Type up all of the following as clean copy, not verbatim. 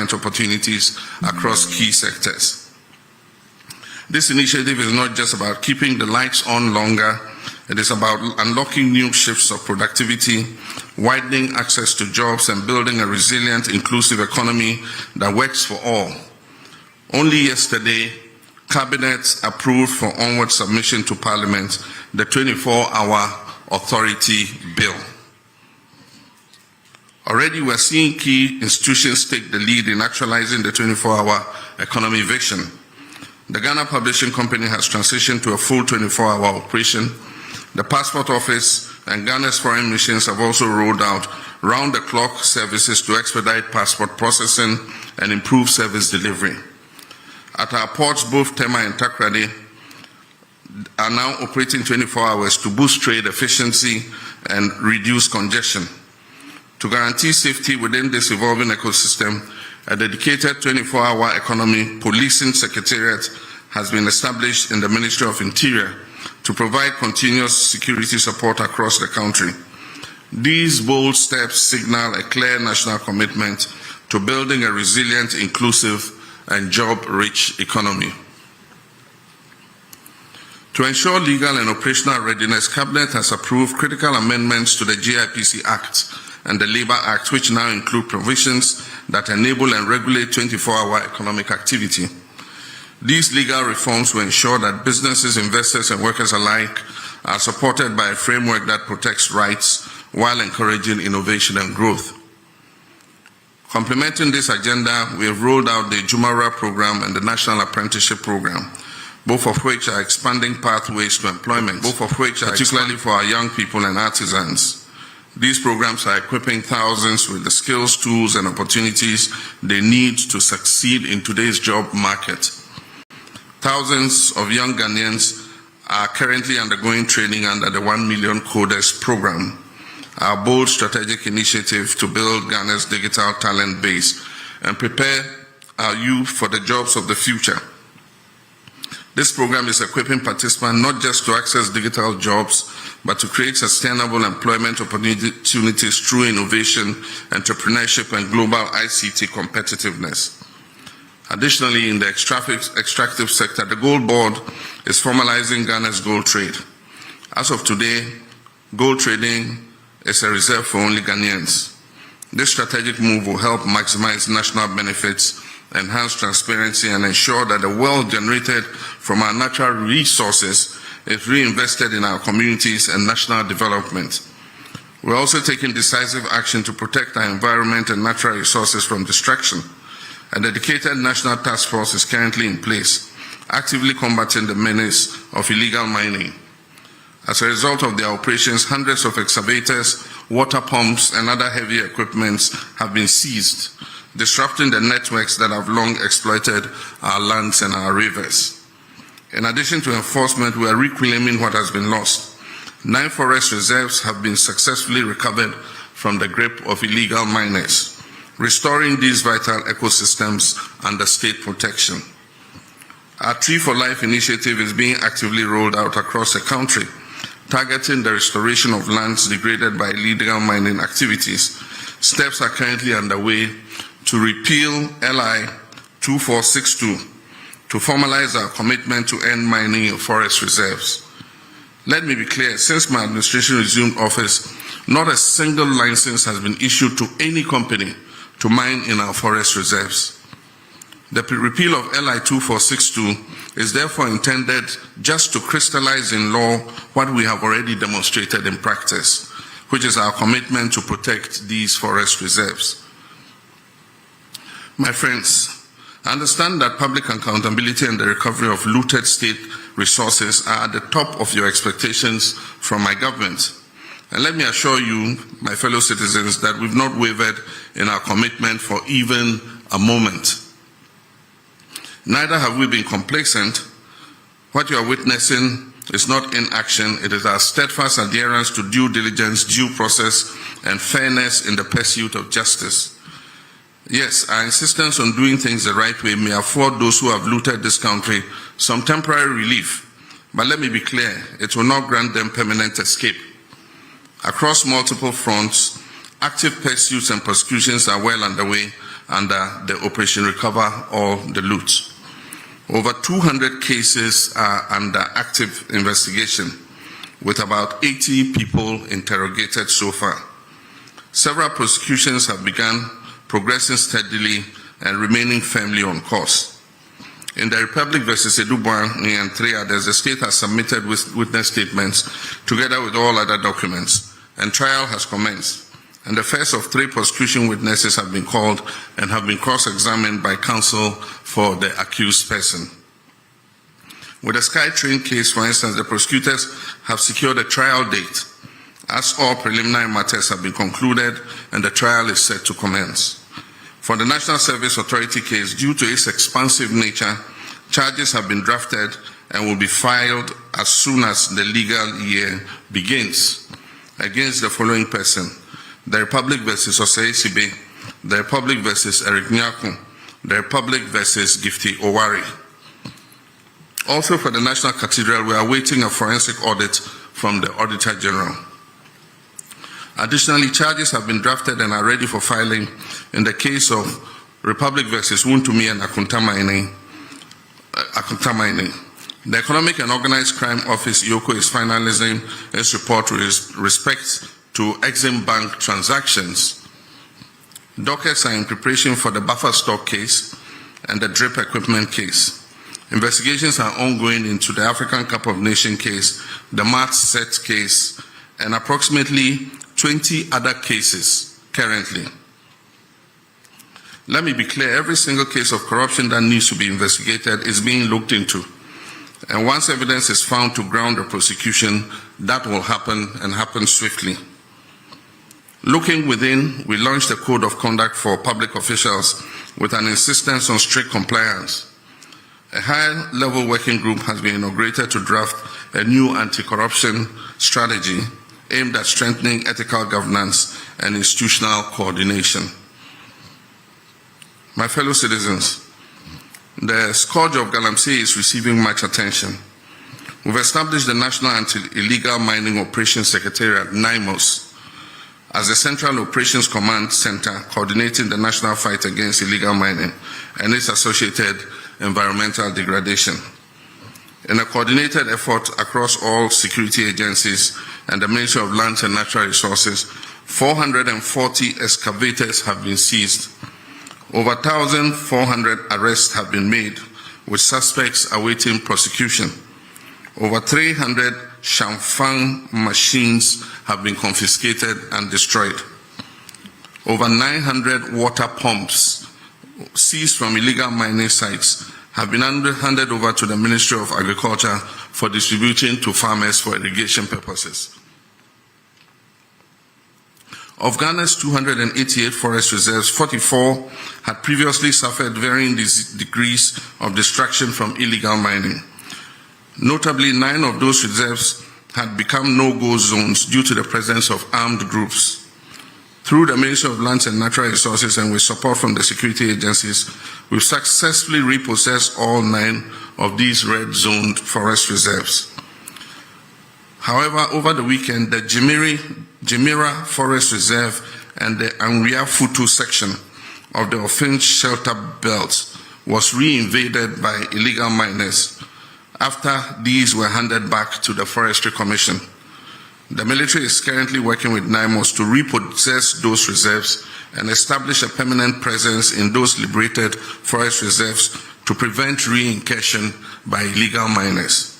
employment opportunities across key sectors. This initiative is not just about keeping the lights on longer, it is about unlocking new shifts of productivity, widening access to jobs, and building a resilient, inclusive economy that works for all. Only yesterday, Cabinet approved for onward submission to Parliament the 24-hour authority bill. Already we're seeing key institutions take the lead in actualizing the 24-hour economy vision. The Ghana Publishing Company has transitioned to a full 24-hour operation. The Passport Office and Ghana's foreign missions have also rolled out round-the-clock services to expedite passport processing and improve service delivery. At our ports, both Tema and Takrady are now operating 24 hours to boost trade efficiency and reduce congestion. To guarantee safety within this evolving ecosystem, a dedicated 24-hour economy policing secretariat has been established in the Ministry of Interior to provide continuous security support across the country. These bold steps signal a clear national commitment to building a resilient, inclusive, and job-rich economy. To ensure legal and operational readiness, Cabinet has approved critical amendments to the GIPC Act and the Labour Act, which now include provisions that enable and regulate 24-hour economic activity. These legal reforms will ensure that businesses, investors, and workers alike are supported by a framework that protects rights while encouraging innovation and growth. Complementing this agenda, we have rolled out the Jumara program and the National Apprenticeship Program, both of which are expanding pathways to employment, particularly for our young people and artisans. These programs are equipping thousands with the skills, tools, and opportunities they need to succeed in today's job market. Thousands of young Ghanaians are currently undergoing training under the 1 Million Coders program, our bold strategic initiative to build Ghana's digital talent base and prepare our youth for the jobs of the future. This program is equipping participants not just to access digital jobs, but to create sustainable employment opportunities through innovation, entrepreneurship, and global ICT competitiveness. Additionally, in the extractive sector, the Gold Board is formalizing Ghana's gold trade. As of today, gold trading is a reserve for only Ghanaians. This strategic move will help maximize national benefits, enhance transparency, and ensure that the wealth generated from our natural resources is reinvested in our communities and national development. We're also taking decisive action to protect our environment and natural resources from destruction. A dedicated national task force is currently in place, actively combating the menace of illegal mining. As a result of their operations, hundreds of excavators, water pumps, and other heavy equipment have been seized, disrupting the networks that have long exploited our lands and our rivers. In addition to enforcement, we are reclaiming what has been lost. 9 forest reserves have been successfully recovered from the grip of illegal miners, restoring these vital ecosystems under state protection. Our Tree for Life initiative is being actively rolled out across the country, targeting the restoration of lands degraded by illegal mining activities. Steps are currently underway to repeal LI 2462 to formalize our commitment to end mining in forest reserves. Let me be clear, since my administration resumed office, not a single license has been issued to any company to mine in our forest reserves. The repeal of LI 2462 is therefore intended just to crystallize in law what we have already demonstrated in practice, which is our commitment to protect these forest reserves. My friends, I understand that public accountability and the recovery of looted state resources are at the top of your expectations from my government. And let me assure you, my fellow citizens, that we've not wavered in our commitment for even a moment. Neither have we been complacent. What you are witnessing is not inaction, it is our steadfast adherence to due diligence, due process, and fairness in the pursuit of justice. Yes, our insistence on doing things the right way may afford those who have looted this country some temporary relief, but let me be clear, it will not grant them permanent escape. Across multiple fronts, active pursuits and prosecutions are well underway under the Operation Recover All the Loot. Over 200 cases are under active investigation, with about 80 people interrogated so far. Several prosecutions have begun, progressing steadily and remaining firmly on course. In the Republic versus Edubuan and 3 others, the state has submitted witness statements together with all other documents, and trial has commenced. And the first of 3 prosecution witnesses have been called and have been cross-examined by counsel for the accused person. With the SkyTrain case, for instance, the prosecutors have secured a trial date, as all preliminary matters have been concluded and the trial is set to commence. For the National Service Authority case, due to its expansive nature, charges have been drafted and will be filed as soon as the legal year begins against the following person: the Republic versus Osei Sibe, the Republic versus Eric Nyakun, the Republic versus Gifty Owari. Also for the National Cathedral, we are awaiting a forensic audit from the Auditor General. Additionally, charges have been drafted and are ready for filing in the case of Republic versus Wuntumi and Akuntamaine. The Economic and Organized Crime Office, EOCO, is finalizing its report with respect to Exim Bank transactions. Dockets are in preparation for the buffer stock case and the drip equipment case. Investigations are ongoing into the African Cup of Nations case, the Mart Set case, and approximately 20 other cases currently. Let me be clear, every single case of corruption that needs to be investigated is being looked into. And once evidence is found to ground the prosecution, that will happen and happen swiftly. Looking within, we launched a code of conduct for public officials with an insistence on strict compliance. A high-level working group has been inaugurated to draft a new anti-corruption strategy aimed at strengthening ethical governance and institutional coordination. My fellow citizens, the scourge of Galamsey is receiving much attention. We've established the National Anti-Illegal Mining Operations Secretariat, NIMOS, as the Central Operations Command Center coordinating the national fight against illegal mining and its associated environmental degradation. In a coordinated effort across all security agencies and the Ministry of Lands and Natural Resources, 440 excavators have been seized. Over 1,400 arrests have been made, with suspects awaiting prosecution. Over 300 Shamfang machines have been confiscated and destroyed. Over 900 water pumps seized from illegal mining sites have been handed over to the Ministry of Agriculture for distribution to farmers for irrigation purposes. Of Ghana's 288 forest reserves, 44 had previously suffered varying degrees of destruction from illegal mining. Notably, 9 of those reserves had become no-go zones due to the presence of armed groups. Through the Ministry of Lands and Natural Resources and with support from the security agencies, we've successfully repossessed all 9 of these red-zoned forest reserves. However, over the weekend, the Jimira Forest Reserve and the Anria Futu section of the Ofinch Shelter Belt was reinvaded by illegal miners after these were handed back to the Forestry Commission. The military is currently working with NIMOS to repossess those reserves and establish a permanent presence in those liberated forest reserves to prevent re-incursion by illegal miners.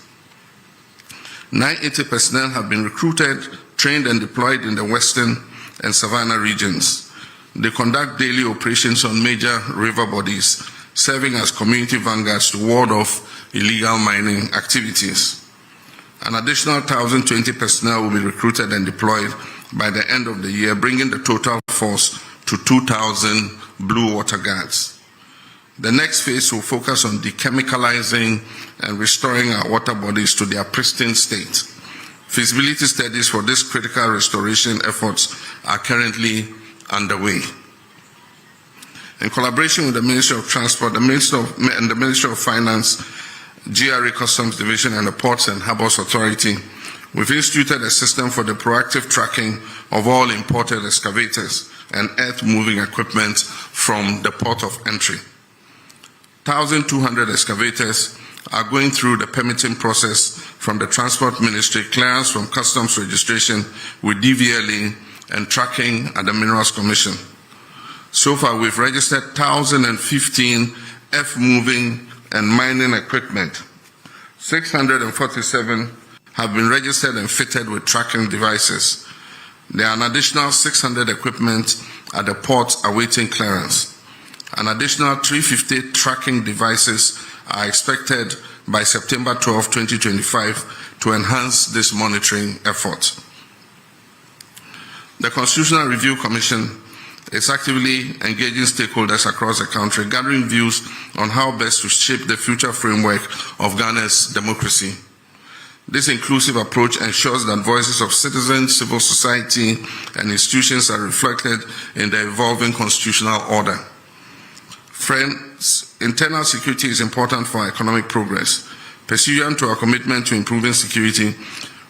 980 personnel have been recruited, trained and deployed in the Western and Savannah regions. They conduct daily operations on major river bodies, serving as community vanguards to ward off illegal mining activities. An additional 1,020 personnel will be recruited and deployed by the end of the year, bringing the total force to 2,000 Blue Water Guards. The next phase will focus on dechemicalizing and restoring our water bodies to their pristine state. Feasibility studies for this critical restoration efforts are currently underway. In collaboration with the Ministry of Transport, the Ministry of Finance, GRA Customs Division and the Ports and Harbours Authority, we've instituted a system for the proactive tracking of all imported excavators, and earth-moving equipment from the port of entry. 1,200 excavators are going through the permitting process from the Transport Ministry, clearance from Customs registration with DVLA, and tracking at the Minerals Commission. So far, we've registered 1,015 earth-moving and mining equipment. 647 have been registered and fitted with tracking devices. There are an additional 600 equipment at the port awaiting clearance. An additional 350 tracking devices are expected by September 12, 2025 to enhance this monitoring effort. The Constitutional Review Commission is actively engaging stakeholders across the country, gathering views on how best to shape the future framework of Ghana's democracy. This inclusive approach ensures that voices of citizens, civil society, and institutions are reflected in the evolving constitutional order. Friends, internal security is important for our economic progress. Pursuant to our commitment to improving security,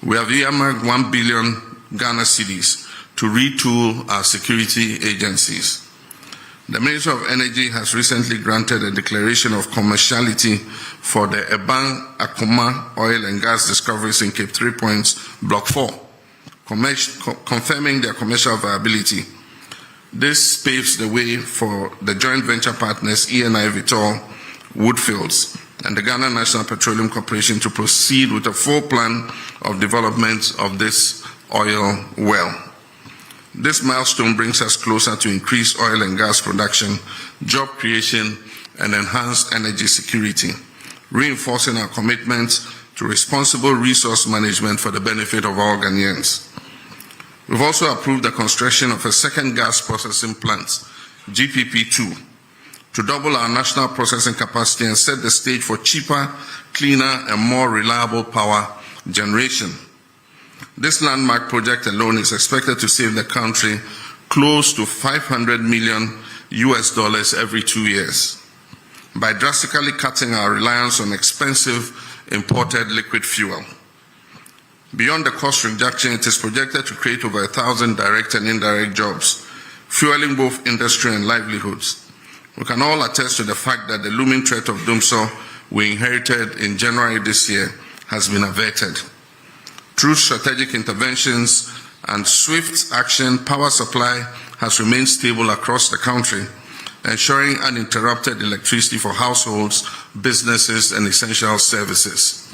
we have earmarked 1 billion Ghana cedis to retool our security agencies. The Ministry of Energy has recently granted a declaration of commerciality for the Ebang Akoma oil and gas discoveries in Cape 3 Points, Block 4, confirming their commercial viability. This paves the way for the joint venture partners ENI Vitol, Woodfields, and the Ghana National Petroleum Corporation to proceed with a full plan of development of this oil well. This milestone brings us closer to increased oil and gas production, job creation, and enhanced energy security, reinforcing our commitment to responsible resource management for the benefit of all Ghanaians. We've also approved the construction of a second gas processing plant, GPP2, to double our national processing capacity and set the stage for cheaper, cleaner, and more reliable power generation. This landmark project alone is expected to save the country close to $500 million every 2 years by drastically cutting our reliance on expensive imported liquid fuel. Beyond the cost reduction, it is projected to create over 1,000 direct and indirect jobs, fueling both industry and livelihoods. We can all attest to the fact that the looming threat of Dumsor we inherited in January this year has been averted. Through strategic interventions and swift action, power supply has remained stable across the country, ensuring uninterrupted electricity for households, businesses, and essential services.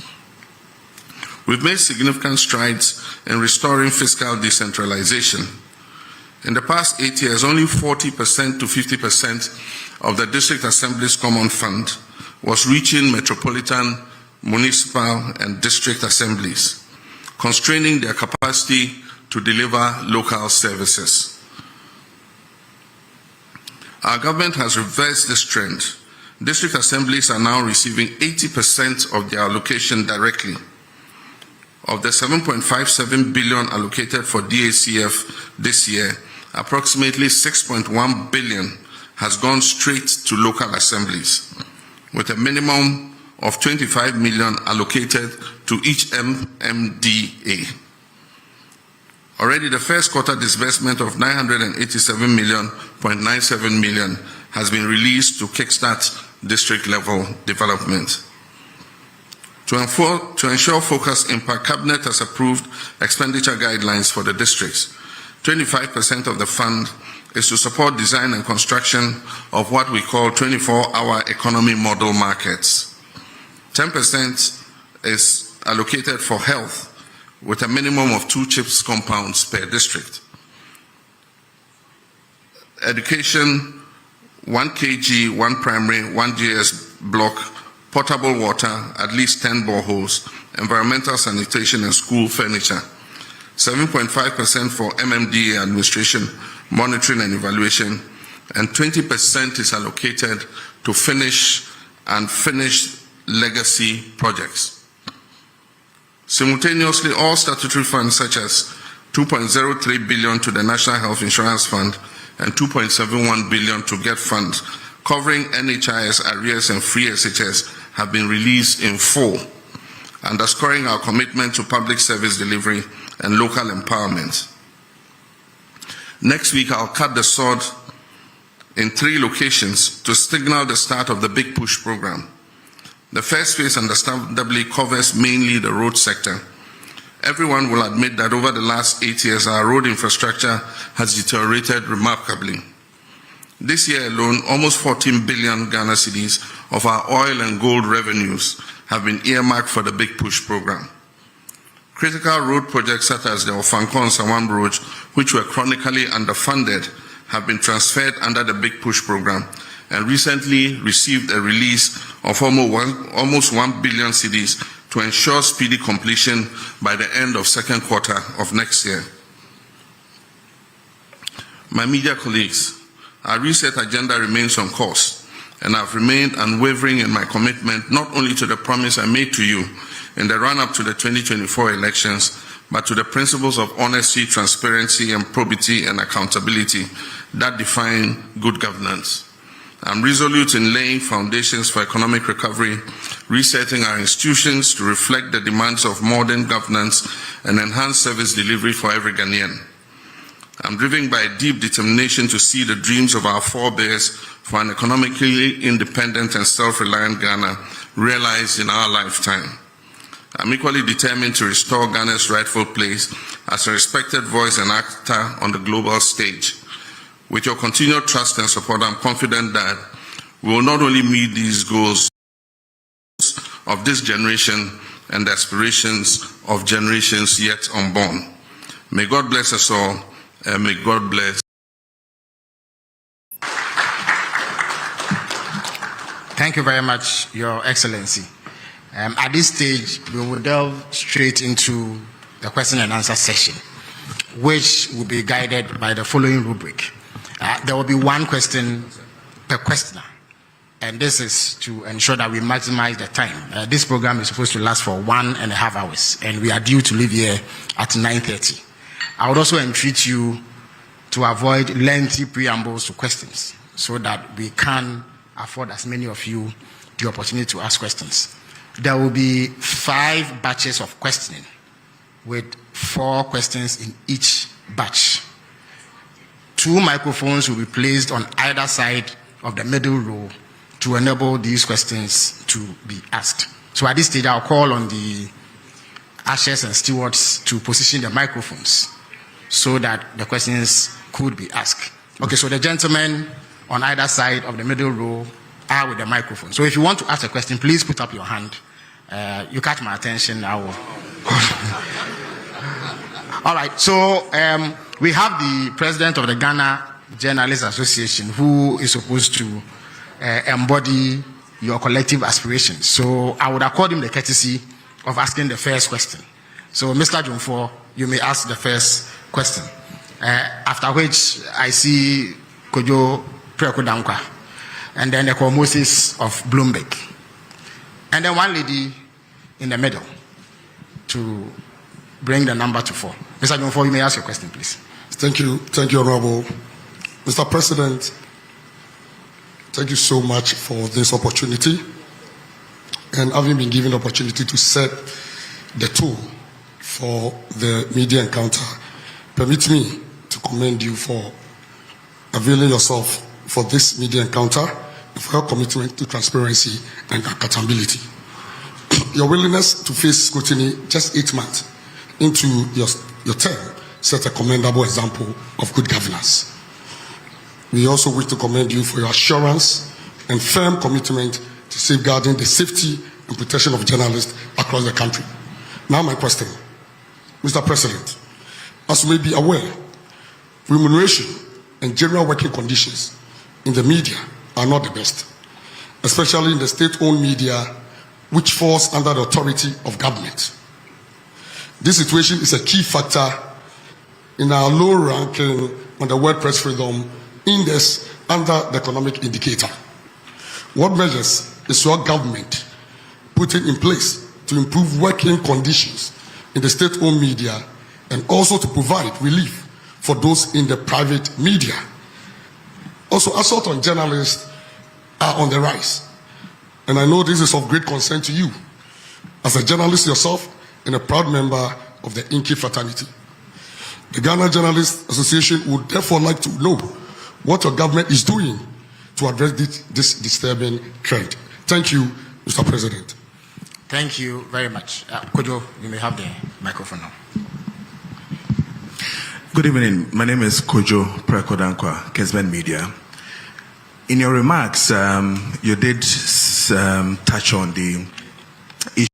We've made significant strides in restoring fiscal decentralization. In the past 8 years, only 40% to 50% of the District Assembly's Common Fund was reaching metropolitan, municipal, and district assemblies, constraining their capacity to deliver local services. Our government has reversed this trend. District assemblies are now receiving 80% of their allocation directly. Of the 7.57 billion allocated for DACF this year, approximately 6.1 billion has gone straight to local assemblies, with a minimum of 25 million allocated to each MMDA. Already the first quarter disbursement of 987.97 million has been released to kickstart district level development. To ensure focused impact, Cabinet has approved expenditure guidelines for the districts. 25% of the fund is to support design and construction of what we call 24-hour economy model markets. 10% is allocated for health, with a minimum of 2 CHIPS compounds per district. Education, 1 kg, 1 primary, 1 GS block, potable water, at least 10 boreholes, environmental sanitation and school furniture. 7.5% for MMDA administration, monitoring and evaluation, and 20% is allocated to finished legacy projects. Simultaneously, all statutory funds such as 2.03 billion to the National Health Insurance Fund and 2.71 billion to GET Fund, covering NHIS arrears and free SHS, have been released in full, underscoring our commitment to public service delivery and local empowerment. Next week, I'll cut the sword in 3 locations to signal the start of the Big Push program. The first phase understandably covers mainly the road sector. Everyone will admit that over the last 8 years, our road infrastructure has deteriorated remarkably. This year alone, almost 14 billion Ghana cedis of our oil and gold revenues have been earmarked for the Big Push program. Critical road projects such as the Ofanko and Sawam roads, which were chronically underfunded, have been transferred under the Big Push program and recently received a release of almost 1 billion cedis to ensure speedy completion by the end of second quarter of next year. My media colleagues, our reset agenda remains on course, and I've remained unwavering in my commitment not only to the promise I made to you in the run-up to the 2024 elections, but to the principles of honesty, transparency, and probity and accountability that define good governance. I'm resolute in laying foundations for economic recovery, resetting our institutions to reflect the demands of modern governance and enhanced service delivery for every Ghanaian. I'm driven by a deep determination to see the dreams of our forebears for an economically independent and self-reliant Ghana realized in our lifetime. I'm equally determined to restore Ghana's rightful place as a respected voice and actor on the global stage. With your continued trust and support, I'm confident that we will not only meet these goals of this generation and the aspirations of generations yet unborn. May God bless us all, and may God bless. Thank you very much, Your Excellency. At this stage, we will delve straight into the question and answer session, which will be guided by the following rubric. There will be 1 question per questioner, and this is to ensure that we maximize the time. This program is supposed to last for 1.5 hours, and we are due to leave here at 9:30. I would also entreat you to avoid lengthy preambles to questions so that we can afford as many of you the opportunity to ask questions. There will be 5 batches of questioning with 4 questions in each batch. 2 microphones will be placed on either side of the middle row to enable these questions to be asked. So at this stage, I'll call on the ushers and stewards to position the microphones so that the questions could be asked. Okay, so the gentlemen on either side of the middle row are with the microphone. So if you want to ask a question, please put up your hand. You catch my attention, I will. All right, so we have the president of the Ghana Journalists Association who is supposed to embody your collective aspirations. So I would accord him the courtesy of asking the first question. So Mr. Jumfo, you may ask the first question. After which I see Kojo Prekodankwa, and then the Moses of Bloomberg, and then one lady in the middle to bring the number to 4. Mr. Jumfo, you may ask your question, please. Thank you, Honorable. Mr. President, thank you so much for this opportunity, and having been given the opportunity to set the tone for the media encounter. Permit me to commend you for availing yourself for this media encounter and for your commitment to transparency and accountability. Your willingness to face scrutiny just 8 months into your term set a commendable example of good governance. We also wish to commend you for your assurance and firm commitment to safeguarding the safety and protection of journalists across the country. Now my question, Mr. President, as you may be aware, remuneration and general working conditions in the media are not the best, especially in the state-owned media, which falls under the authority of government. This situation is a key factor in our low ranking on the World Press Freedom Index under the economic indicator. What measures is your government putting in place to improve working conditions in the state-owned media and also to provide relief for those in the private media? Also, assault on journalists are on the rise, and I know this is of great concern to you as a journalist yourself and a proud member of the Inky fraternity. The Ghana Journalists Association would therefore like to know what your government is doing to address this disturbing trend. Thank you, Mr. President. Thank you very much. Kojo, you may have the microphone now. Good evening. My name is Kojo Prekodankwa, Kesben Media. In your remarks, you did touch on the issue.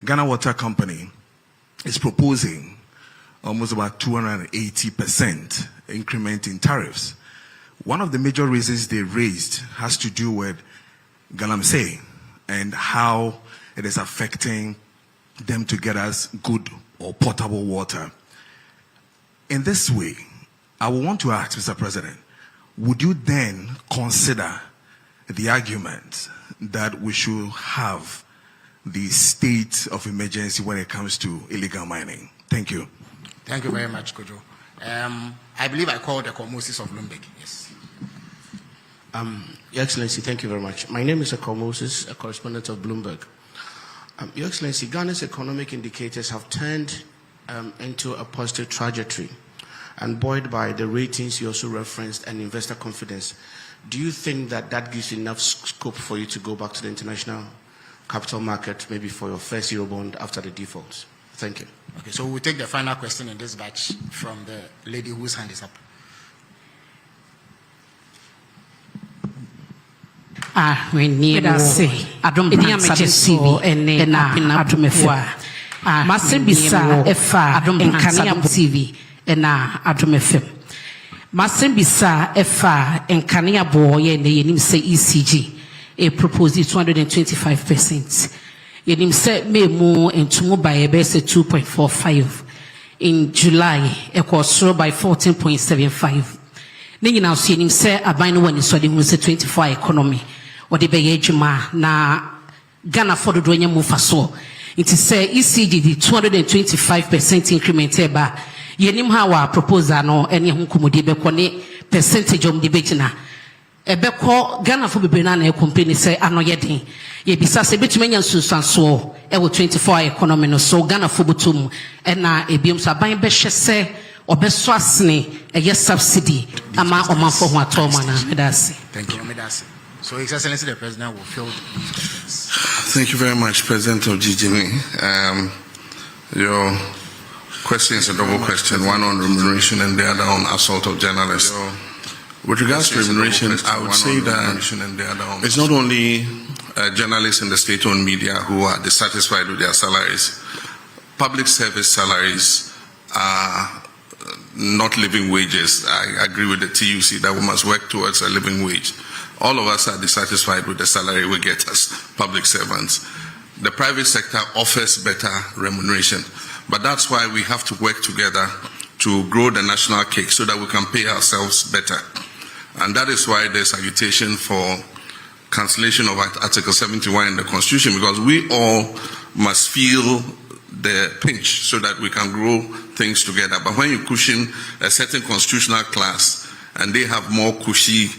Ghana Water Company is proposing almost about 280% increment in tariffs. One of the major reasons they raised has to do with Galamsey and how it is affecting them to get us good or potable water. In this way, I would want to ask, Mr. President, would you then consider the argument that we should have the state of emergency when it comes to illegal mining? Thank you. Thank you very much, Kojo. I believe I called the Moses of Bloomberg. Yes. Your Excellency, thank you very much. My name is Akol Moses, a correspondent of Bloomberg. Your Excellency, Ghana's economic indicators have turned into a positive trajectory, and buoyed by the ratings you also referenced and investor confidence. Do you think that that gives enough scope for you to go back to the international capital market, maybe for your first Eurobond after the default? Thank you. Okay, so we'll take the final question in this batch from the lady whose hand is up. Masembisa efa enkania boye ne yenim se ECG e propose 225%. Yenim se memu entumu by bese 2.45 in July e kwosoro by 14.75. Ne nyina so yenim se aban no wani so de hu se 24 economy o de beye adwuma na Ghana for do nya mu fa so. It is say ECG the 225% increment eba. Yenim ha wa proposal no ene ho komodi be ko ne percentage of the betina ebe ko Ghana fo bebre na na company say ano yeden ye bisa se betuma nya nsunsanso e wo 24 economy no so Ghana fo botum e na ebiom so aban be hye se obeso asene e ye subsidy ama omanfo ho atoma na medase. Thank you, medase. So His Excellency the President will field these questions. Thank you very much, President of GGME. Your question is a double question, one on remuneration and the other on assault of journalists. With regards to remuneration, I would say that it's not only journalists in the state-owned media who are dissatisfied with their salaries. Public service salaries are not living wages. I agree with the TUC that we must work towards a living wage. All of us are dissatisfied with the salary we get as public servants. The private sector offers better remuneration. But that's why we have to work together to grow the national cake so that we can pay ourselves better. And that is why there's agitation for cancellation of Article 71 in the Constitution, because we all must feel the pinch so that we can grow things together. But when you cushion a certain constitutional class and they have more cushy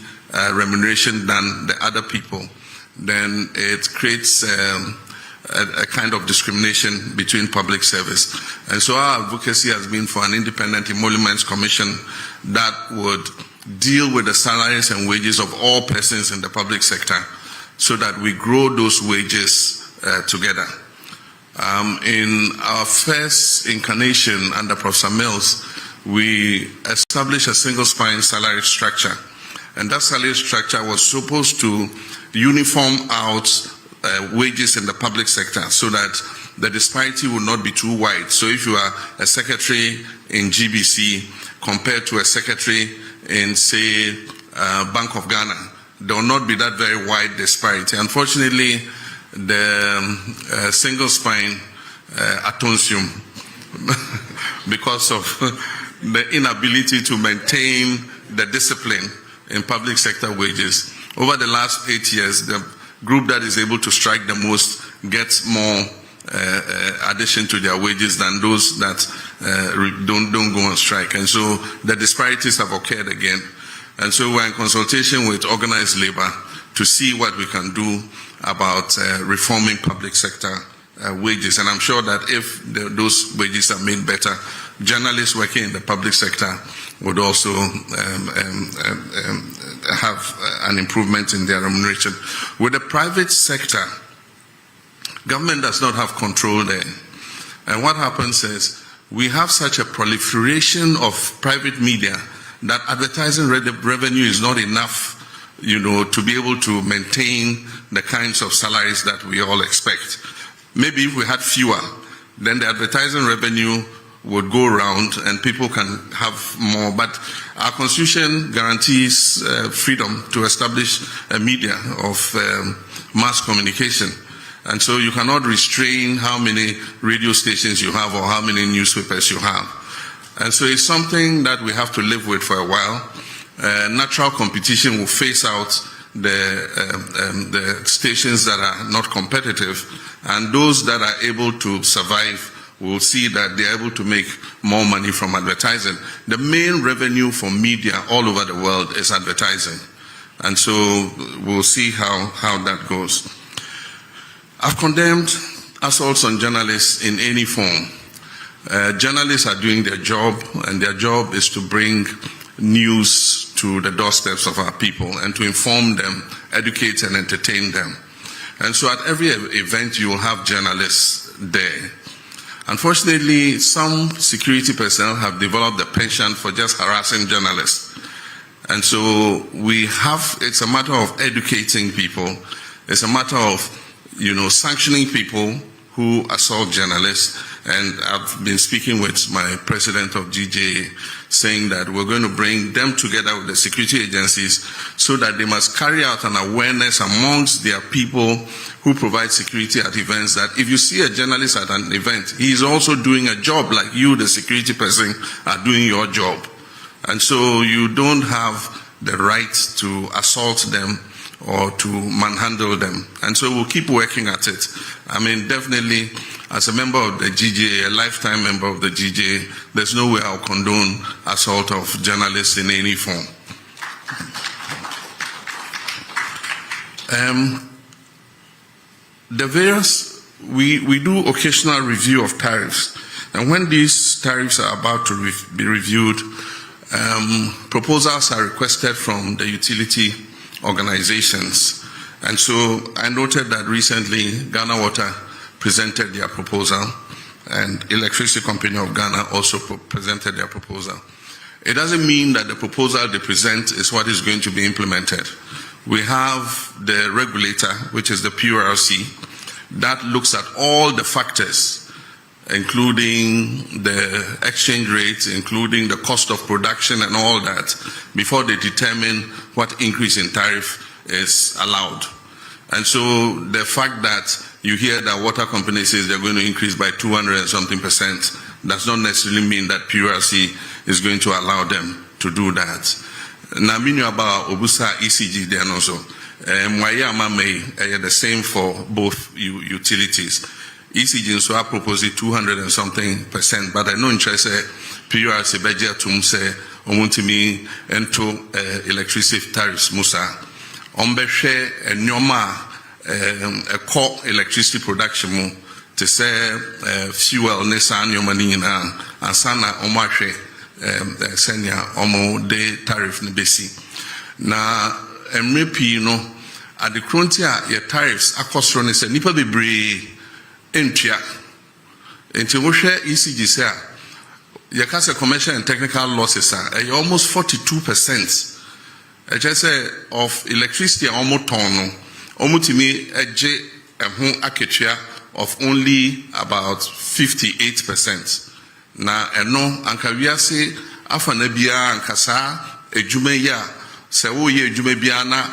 remuneration than the other people, then it creates a kind of discrimination between public service. And so our advocacy has been for an independent emoluments commission that would deal with the salaries and wages of all persons in the public sector so that we grow those wages together. In our first incarnation under Professor Mills, we established a single spine salary structure. And that salary structure was supposed to uniform out wages in the public sector so that the disparity will not be too wide. So if you are a secretary in GBC compared to a secretary in, say, Bank of Ghana, there will not be that very wide disparity. Unfortunately, the single spine atonsium, because of the inability to maintain the discipline in public sector wages, over the last 8 years, the group that is able to strike the most gets more addition to their wages than those that don't go on strike. And so the disparities have occurred again. And so we're in consultation with organized labor to see what we can do about reforming public sector wages. And I'm sure that if those wages are made better, journalists working in the public sector would also have an improvement in their remuneration. With the private sector, government does not have control there. And what happens is we have such a proliferation of private media that advertising revenue is not enough, to be able to maintain the kinds of salaries that we all expect. Maybe if we had fewer, then the advertising revenue would go around and people can have more. But our constitution guarantees freedom to establish a media of mass communication. And so you cannot restrain how many radio stations you have or how many newspapers you have. And so it's something that we have to live with for a while. Natural competition will phase out the stations that are not competitive, and those that are able to survive will see that they're able to make more money from advertising. The main revenue for media all over the world is advertising. And so we'll see how that goes. I've condemned assaults on journalists in any form. Journalists are doing their job, and their job is to bring news to the doorsteps of our people and to inform them, educate and entertain them. And so at every event you will have journalists there. Unfortunately, some security personnel have developed a penchant for just harassing journalists. And so it's a matter of educating people. It's a matter of, sanctioning people who assault journalists. And I've been speaking with my president of GJA, saying that we're going to bring them together with the security agencies so that they must carry out an awareness amongst their people who provide security at events, that if you see a journalist at an event, he is also doing a job like you, the security person, are doing your job. And so you don't have the right to assault them or to manhandle them. And so we'll keep working at it. I mean, definitely, as a member of the GJA, a lifetime member of the GJA, there's no way I'll condone assault of journalists in any form. We do occasional review of tariffs. And when these tariffs are about to be reviewed, proposals are requested from the utility organizations. And so I noted that recently Ghana Water presented their proposal, and Electricity Company of Ghana also presented their proposal. It doesn't mean that the proposal they present is what is going to be implemented. We have the regulator, which is the PURC, that looks at all the factors, including the exchange rates, including the cost of production and all that, before they determine what increase in tariff is allowed. And so the fact that you hear that water company says they're going to increase by 200 and something percent does not necessarily mean that PURC is going to allow them to do that. Now, meaning about Obusa ECG there also, the same for both utilities. ECG so I propose 200 and something percent, but I know interest PURC budget to say omuntimi into electricity tariffs musa. Share a nyoma a core electricity production mu to say fuel nesa nyoma ni na ansana omahwe senya omo de tariff ne besi na MRP no at the frontier your tariffs akosro ne say nipa bebre entua enti wo hwe ECG say your case commercial and technical losses are almost 42%. I just say of electricity almost ton, almost me a of only about 58%. Now, no, Ankavia say, Afanabia and Kasa, a Jumeya, Sawoye Jumebiana,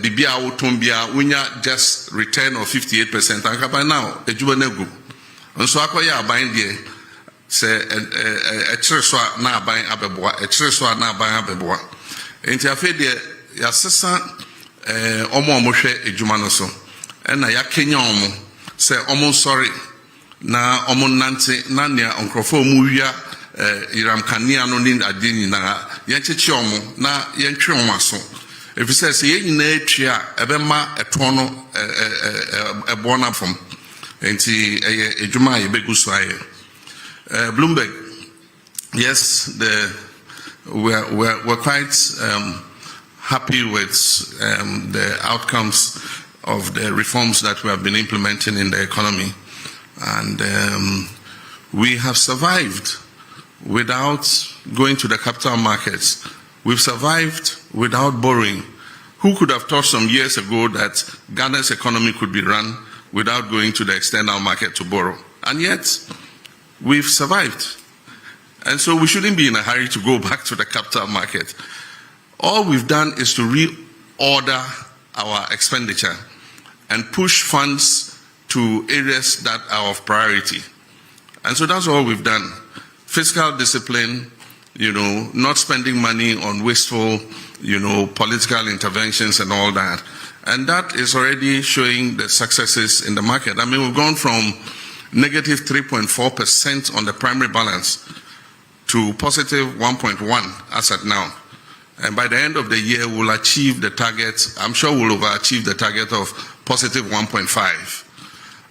Bibia Otombia, Winya just return of 58%. Ankaba now, a Jubanegu. And so Akoya buying there. Say a chreswa na buying abeboa, a chreswa na buying abeboa. Enti afi de yasesa omo hwe edwuma no so na ya kenya omo say almost sorry na omonante na nea onkrofo mu wia iram kania no ni adini na yencheche omo na yentwe omo aso efise se yen na atwa ebema eto no ebona from enti ejuma yebegu so aye Bloomberg, yes, we're quite happy with the outcomes of the reforms that we have been implementing in the economy. And we have survived without going to the capital markets. We've survived without borrowing. Who could have thought some years ago that Ghana's economy could be run without going to the external market to borrow? And yet, we've survived. And so we shouldn't be in a hurry to go back to the capital market. All we've done is to reorder our expenditure and push funds to areas that are of priority. And so that's all we've done. Fiscal discipline, not spending money on wasteful, political interventions and all that. And that is already showing the successes in the market. I mean, we've gone from negative 3.4% on the primary balance to positive 1.1 as at now. And by the end of the year, we'll achieve the target. I'm sure we'll overachieve the target of positive 1.5.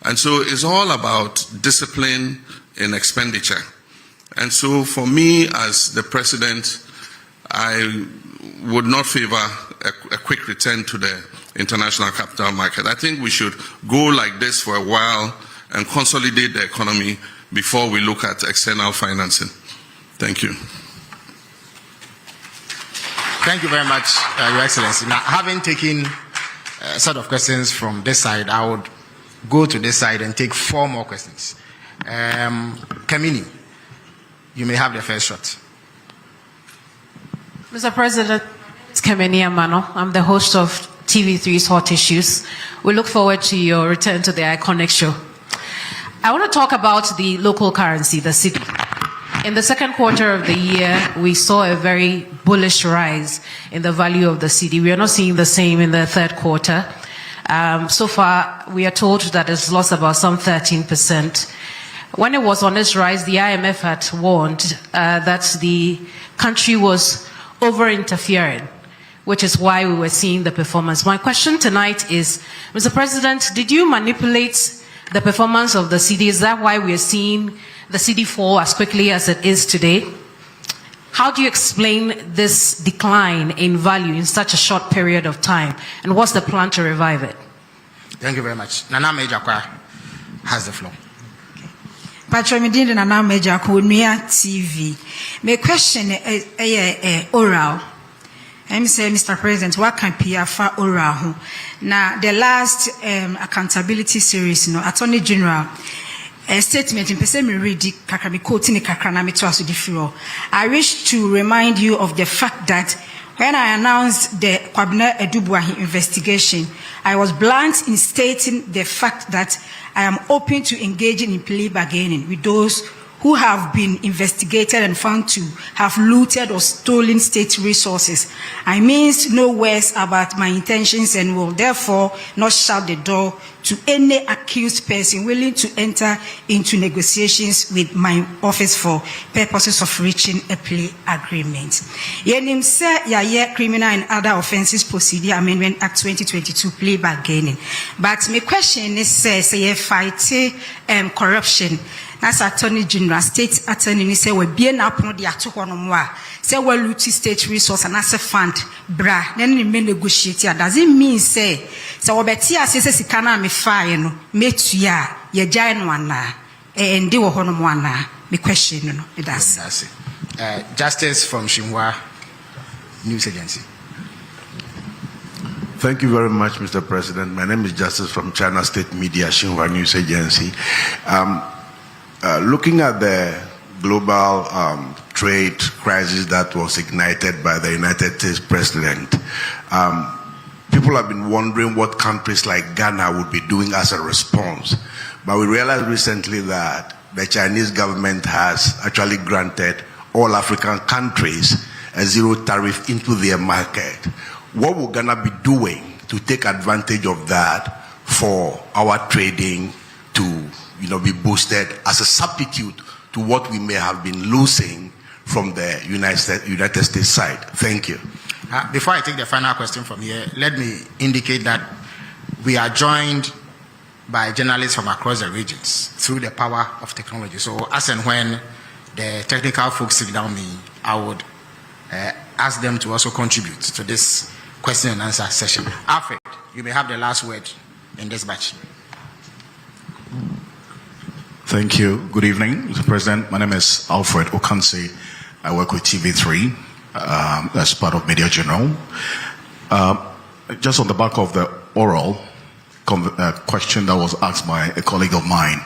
And so it's all about discipline in expenditure. And so for me as the president, I would not favor a quick return to the international capital market. I think we should go like this for a while and consolidate the economy before we look at external financing. Thank you. Thank you very much, Your Excellency. Now, having taken a set of questions from this side, I would go to this side and take 4 more questions. Kamini, you may have the first shot. Mr. President, it's Kamini Amano. I'm the host of TV3's Hot Issues. We look forward to your return to the iconic show. I want to talk about the local currency, the cedi. In the second quarter of the year, we saw a very bullish rise in the value of the cedi. We are not seeing the same in the third quarter. So far, we are told that it's lost about some 13%. When it was on its rise, the IMF had warned that the country was over-interfering, which is why we were seeing the performance. My question tonight is, Mr. President, did you manipulate the performance of the cedi? Is that why we are seeing the cedi fall as quickly as it is today? How do you explain this decline in value in such a short period of time? And what's the plan to revive it? Thank you very much. Nana Mejakwa has the floor. Patramidin Nana Mejakwa, TV. My question is oral. I'm saying, Mr. President, what can PFA oral? Now, the last accountability series, Attorney General, a statement in Pesemi Redi Kakrami quoting Kakranami to us the floor. I wish to remind you of the fact that when I announced the Kwabena Edubuahi investigation, I was blunt in stating the fact that I am open to engaging in plea bargaining with those who have been investigated and found to have looted or stolen state resources. I means no words about my intentions and will therefore not shut the door to any accused person willing to enter into negotiations with my office for purposes of reaching a plea agreement. Yenim se ya criminal and other offences procedure amendment act 2022 plea bargaining. But my question is say fight corruption. As Attorney General, State Attorney say we be na pono de ato ho no mo a say we loot state resource and as a fund bra then me negotiate. Does it mean say we beti asese sika na me fire no metua ye gyan no ana ndi wo ho no mo ana? Me question no that's Justice from Shinhua News Agency. Thank you very much, Mr. President. My name is Justice from China State Media, Shinhua News Agency. Looking at the global trade crisis that was ignited by the United States President, people have been wondering what countries like Ghana would be doing as a response. But we realized recently that the Chinese government has actually granted all African countries a zero tariff into their market. What will Ghana be doing to take advantage of that for our trading be boosted as a substitute to what we may have been losing from the United States side. Thank you. Before I take the final question from here, let me indicate that we are joined by journalists from across the regions through the power of technology. So as and when the technical folks sit down me, I would ask them to also contribute to this question and answer session. Alfred, you may have the last word in this batch. Thank you. Good evening, Mr. President. My name is Alfred Okansi. I work with TV3 as part of Media General. Just on the back of the oral question that was asked by a colleague of mine.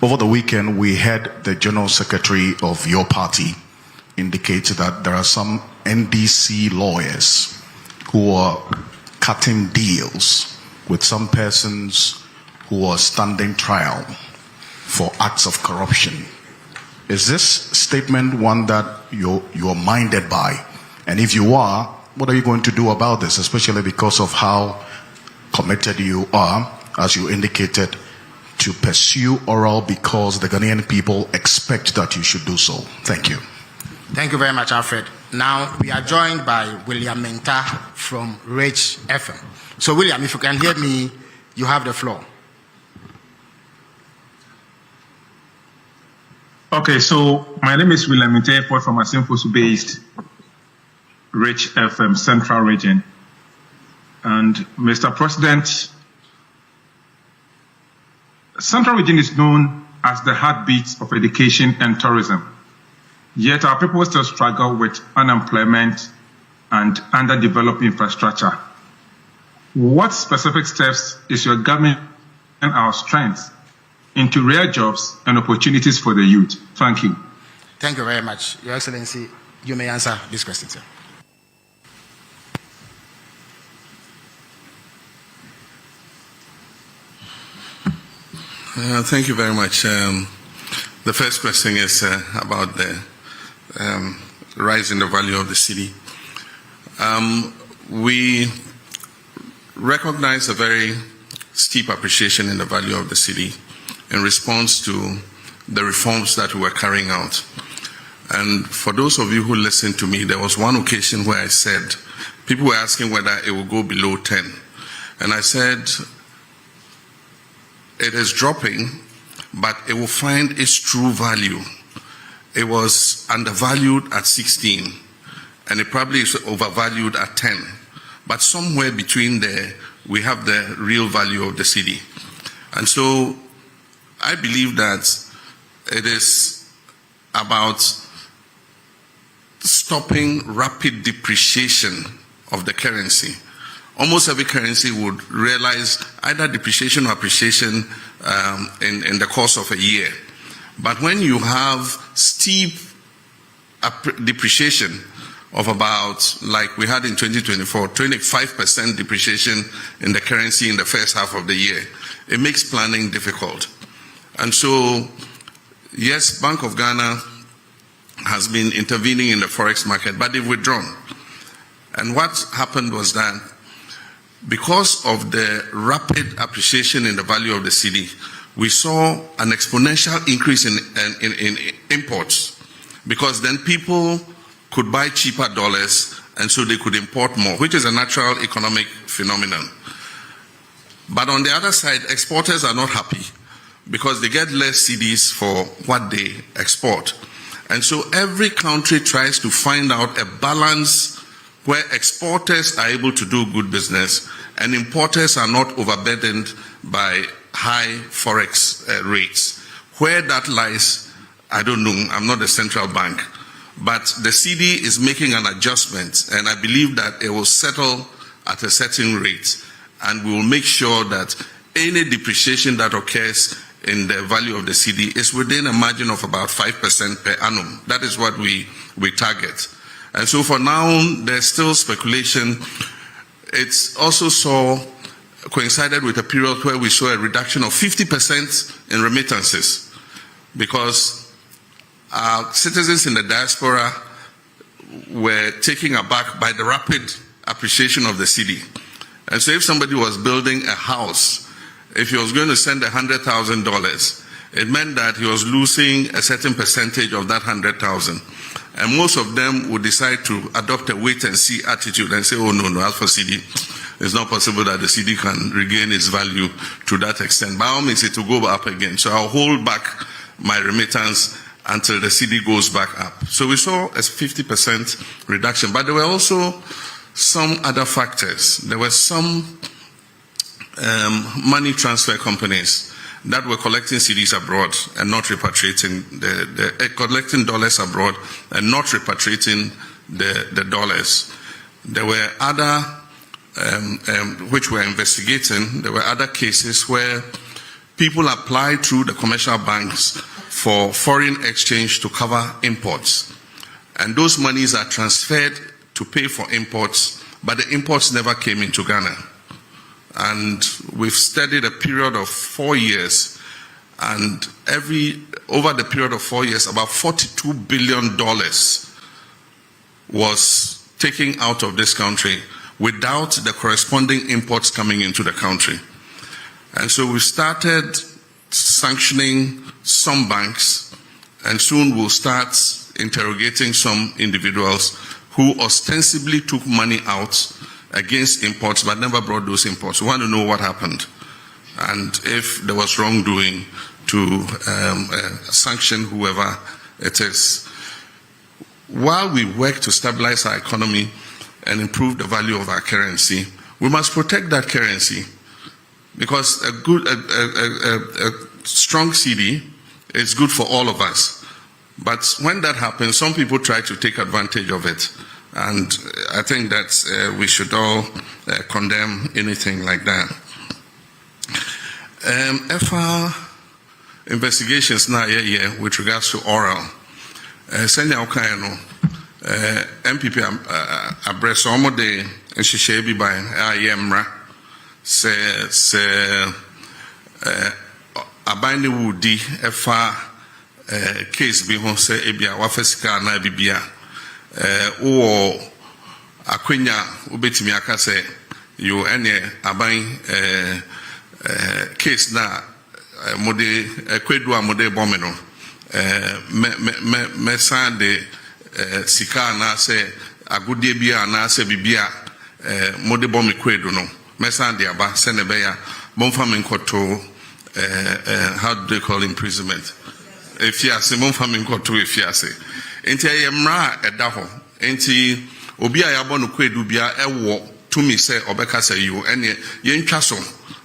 Over the weekend, we had the General Secretary of your party indicate that there are some NDC lawyers who are cutting deals with some persons who are standing trial for acts of corruption. Is this statement one that you're minded by? And if you are, what are you going to do about this, especially because of how committed you are, as you indicated, to pursue oral because the Ghanaian people expect that you should do so? Thank you. Thank you very much, Alfred. Now, we are joined by William Menta from Rich FM. So, William, if you can hear me, you have the floor. Okay, so my name is William Menta from Asimfosu-based Rich FM Central Region. And Mr. President, Central Region is known as the heartbeat of education and tourism. Yet our people still struggle with unemployment and underdeveloped infrastructure. What specific steps is your government and our strength into real jobs and opportunities for the youth? Thank you. Thank you very much. Your Excellency, you may answer this question, sir. Thank you very much. The first question is about the rise in the value of the city. We recognize a very steep appreciation in the value of the city in response to the reforms that we were carrying out. And for those of you who listened to me, there was one occasion where I said, people were asking whether it will go below 10. And I said, it is dropping, but it will find its true value. It was undervalued at 16, and it probably is overvalued at 10. But somewhere between there, we have the real value of the city. And so I believe that it is about stopping rapid depreciation of the currency. Almost every currency would realize either depreciation or appreciation in the course of a year. But when you have steep depreciation of about, like we had in 2024, 25% depreciation in the currency in the first half of the year, it makes planning difficult. And so, yes, Bank of Ghana has been intervening in the forex market, but they've withdrawn. And what happened was that because of the rapid appreciation in the value of the cedi, we saw an exponential increase in imports, because then people could buy cheaper dollars and so they could import more, which is a natural economic phenomenon. But on the other side, exporters are not happy because they get less cedis for what they export. And so every country tries to find out a balance where exporters are able to do good business and importers are not overburdened by high forex rates. Where that lies, I don't know. I'm not a central bank. But the cedi is making an adjustment, and I believe that it will settle at a certain rate, and we will make sure that any depreciation that occurs in the value of the cedi is within a margin of about 5% per annum. That is what we target. And so for now, there's still speculation. It's also coincided with a period where we saw a reduction of 50% in remittances, because citizens in the diaspora were taken aback by the rapid appreciation of the cedi. And so if somebody was building a house if he was going to send $100,000, it meant that he was losing a certain percentage of that 100,000. And most of them would decide to adopt a wait-and-see attitude and say, oh, no, as for CD, it's not possible that the CD can regain its value to that extent. By all means, it will go up again. So I'll hold back my remittance until the CD goes back up. So we saw a 50% reduction. But there were also some other factors. There were some money transfer companies that were collecting CDs abroad and not repatriating collecting dollars abroad and not repatriating the dollars. There were other which we're investigating. There were other cases where people applied through the commercial banks for foreign exchange to cover imports, and those monies are transferred to pay for imports, but the imports never came into Ghana. And we've studied a period of 4 years, and over the period of 4 years, about $42 billion was taken out of this country without the corresponding imports coming into the country. And so we started sanctioning some banks, and soon we'll start interrogating some individuals who ostensibly took money out against imports but never brought those imports. We want to know what happened and if there was wrongdoing to sanction whoever it is. While we work to stabilize our economy and improve the value of our currency, we must protect that currency, because a strong CD is good for all of us. But when that happens, some people try to take advantage of it. And I think that we should all condemn anything like that. FR investigations now with regards to oral. Senya Okayano, MPP address omode nshishe bi ban ayemra se abane wudi FR case bi ho se ebia wa Fiscal na bibia or akwenya ubetimi aka say you ene aban case na mode kwedu amode bomeno me sande sika na say agudie bia na say bibia mode bomi kwedu no me sande aba se ne be ya bomfa me nkoto how do they call imprisonment efiase bomfa me nkoto efiase enti ayemra edaho enti obi ayabo no kwedu bia ewo tumi se obeka se you ene yentwa so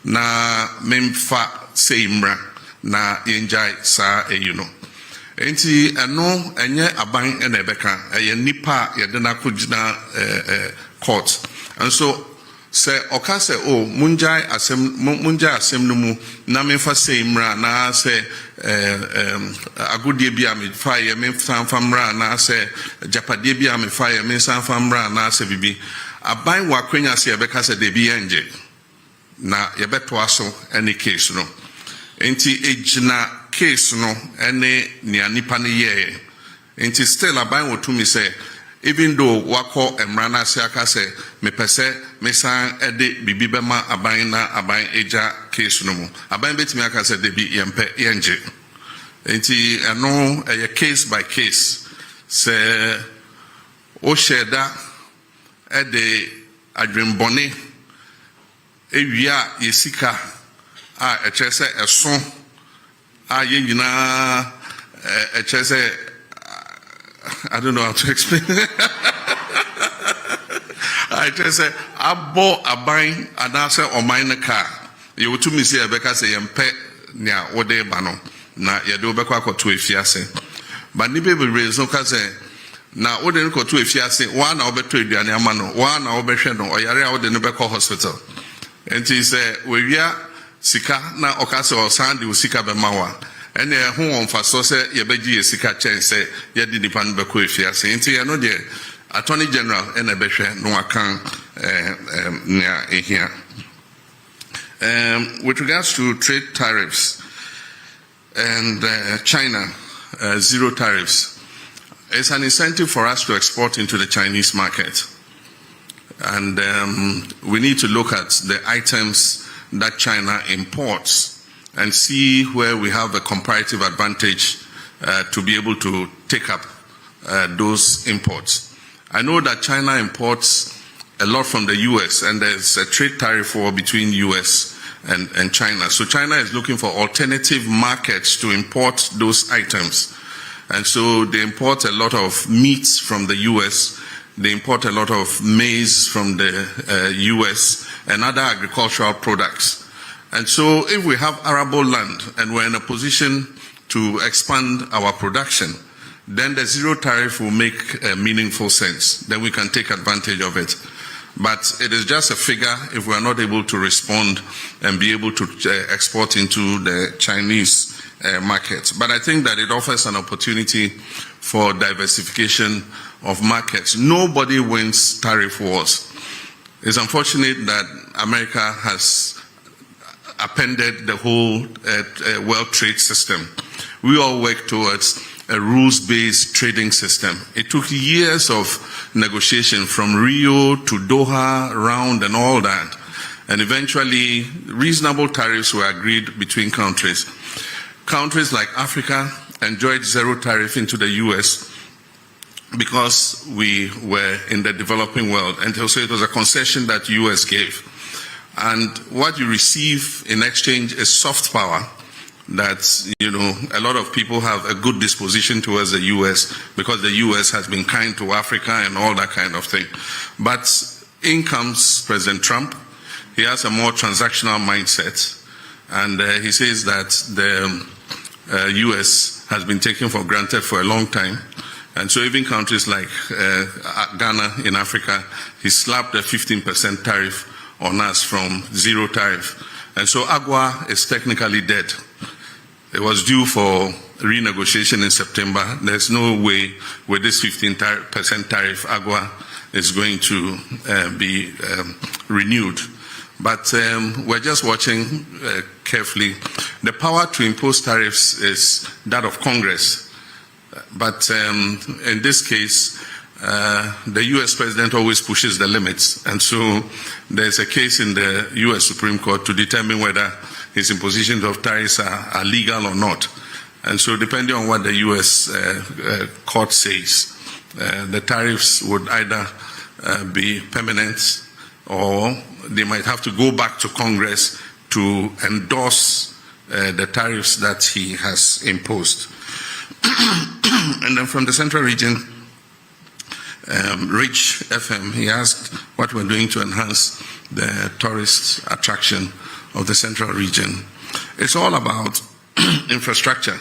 na memfa se imra na yenjai sa no enti eno enye aban ene ebeka eye nipa yede na kugina court. And so se oka se o munjai asem no mu na memfa se imra na se agudie bia me fa ye me famra na se japadie bia me fa ye me famra na se bibi aban wa kwenya se ebeka se de bi enje na ye beto aso any case no enti ejina case no ene ni anipa ne ye enti still aban wo to me say even though wako emra na se aka se me pese me san ede bibi bema aban na aban eja case no mu aban betimi aka se de bi yempe yenje enti eno a case by case se o sheda ede adwembone ewia yesika a echese eso a ye nyina echese I don't know how to explain it. I just say abo aban anase oman car you to me say ebeka say yempe nia wode ba no na ye de obekwa akoto efiase but ni people reason ka say na wode no koto efiase wa na obeto aduane ama no wa na obehwe no oyare a wode no beko hospital enti say we wia sika na okase o sande o sika be mawa ene ho onfa so se ye beji esika chen se ye di nipa no beko efiase enti ye no de Attorney General ene behwe no akan nia ehia. With regards to trade tariffs and China zero tariffs, it's an incentive for us to export into the Chinese market, and we need to look at the items that China imports and see where we have a comparative advantage to be able to take up those imports. I know that China imports a lot from the US, and there's a trade tariff war between US and China. So China is looking for alternative markets to import those items. And so they import a lot of meats from the US, they import a lot of maize from the US and other agricultural products. And so if we have arable land and we're in a position to expand our production, then the zero tariff will make meaningful sense. Then we can take advantage of it. But it is just a figure if we are not able to respond and be able to export into the Chinese market. But I think that it offers an opportunity for diversification of markets. Nobody wins tariff wars. It's unfortunate that America has appended the whole world trade system. We all work towards a rules-based trading system. It took years of negotiation from Rio to Doha round and all that. And eventually, reasonable tariffs were agreed between countries. Countries like Africa enjoyed zero tariff into the US because we were in the developing world. And so it was a concession that US gave. And what you receive in exchange is soft power that, you know, a lot of people have a good disposition towards the US because the US has been kind to Africa and all that kind of thing. But in comes President Trump. He has a more transactional mindset. And he says that the US has been taken for granted for a long time. And so even countries like Ghana in Africa, he slapped a 15% tariff on us from zero tariff. And so AGWA is technically dead. It was due for renegotiation in September. There's no way with this 15% tariff AGWA is going to be renewed. But we're just watching carefully. The power to impose tariffs is that of Congress. But in this case, the US president always pushes the limits. And so there's a case in the US Supreme Court to determine whether his impositions of tariffs are legal or not. And so depending on what the US court says, the tariffs would either be permanent or they might have to go back to Congress to endorse the tariffs that he has imposed. And then from the Central Region, Rich FM, he asked what we're doing to enhance the tourist attraction of the Central Region. It's all about infrastructure.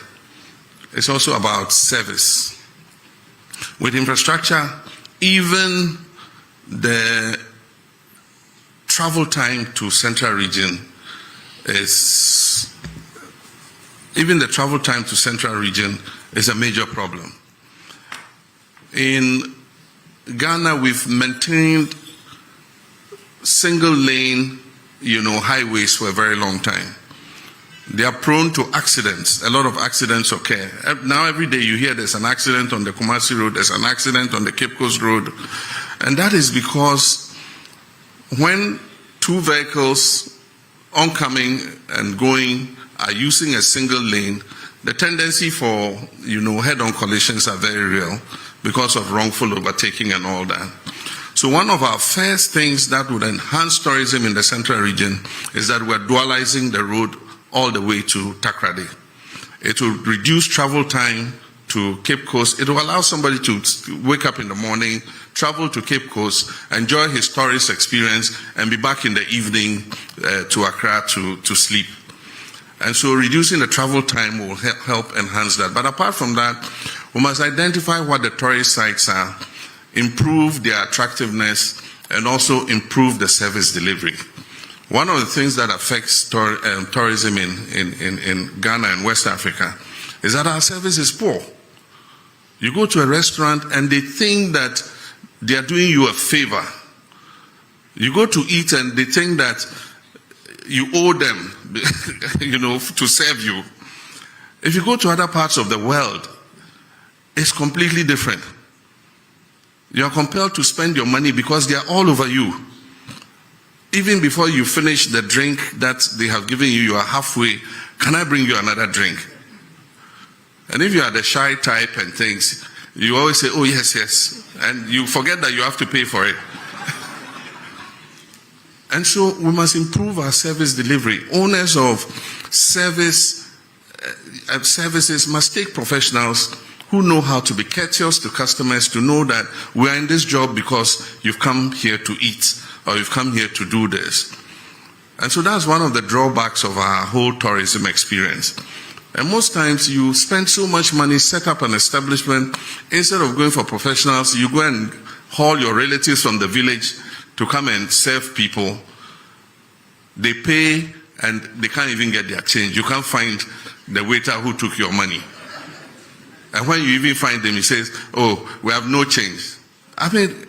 It's also about service. With infrastructure, even the travel time to Central Region is a major problem. In Ghana, we've maintained single lane, highways for a very long time. They are prone to accidents. A lot of accidents occur. Now every day you hear there's an accident on the Kumasi Road, there's an accident on the Cape Coast Road. And that is because when two vehicles oncoming and going are using a single lane, the tendency for, head-on collisions are very real because of wrongful overtaking and all that. So one of our first things that would enhance tourism in the Central Region is that we're dualizing the road all the way to Takrady. It will reduce travel time to Cape Coast. It will allow somebody to wake up in the morning, travel to Cape Coast, enjoy his tourist experience, and be back in the evening to Accra to sleep. And so reducing the travel time will help enhance that. But apart from that, we must identify what the tourist sites are, improve their attractiveness, and also improve the service delivery. One of the things that affects tourism in Ghana and West Africa is that our service is poor. You go to a restaurant and they think that they are doing you a favor. You go to eat and they think that you owe them, to serve you. If you go to other parts of the world, it's completely different. You are compelled to spend your money because they are all over you. even before you finish the drink that they have given you, you are halfway. Can I bring you another drink? And if you are the shy type and things, you always say, oh, yes, yes. And you forget that you have to pay for it. And so we must improve our service delivery. Owners of services must take professionals who know how to be courteous to customers, to know that we are in this job because you've come here to eat or you've come here to do this. And so that's one of the drawbacks of our whole tourism experience. And most times you spend so much money, set up an establishment, instead of going for professionals, you go and haul your relatives from the village to come and serve people. They pay and they can't even get their change. You can't find the waiter who took your money. And when you even find them, he says, oh, we have no change. I mean,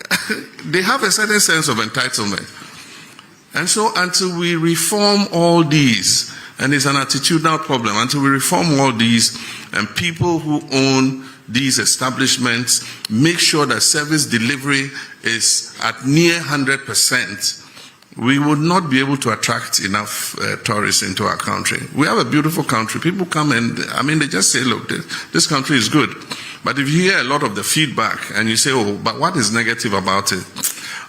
they have a certain sense of entitlement. And so until we reform all these, and it's an attitudinal problem, until we reform all these, and people who own these establishments make sure that service delivery is at near 100%, we would not be able to attract enough tourists into our country. We have a beautiful country. People come and, I mean, they just say, look, this country is good. But if you hear a lot of the feedback and you say, oh, but what is negative about it?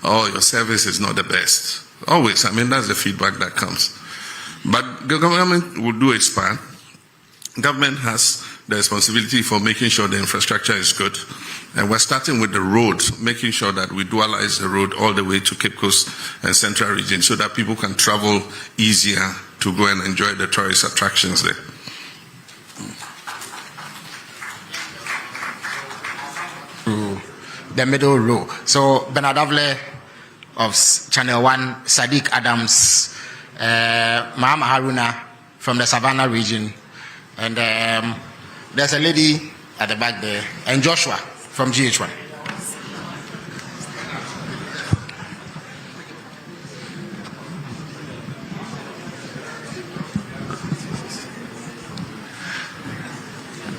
Oh, your service is not the best. Always, I mean, that's the feedback that comes. But the government will do its part. Government has the responsibility for making sure the infrastructure is good. And we're starting with the road, making sure that we dualize the road all the way to Cape Coast and Central Region so that people can travel easier to go and enjoy the tourist attractions there. The middle row. So Bernard Avle of Channel 1, Sadiq Adams, Mahama Haruna from the Savannah region, and there's a lady at the back there, and Joshua from GH1.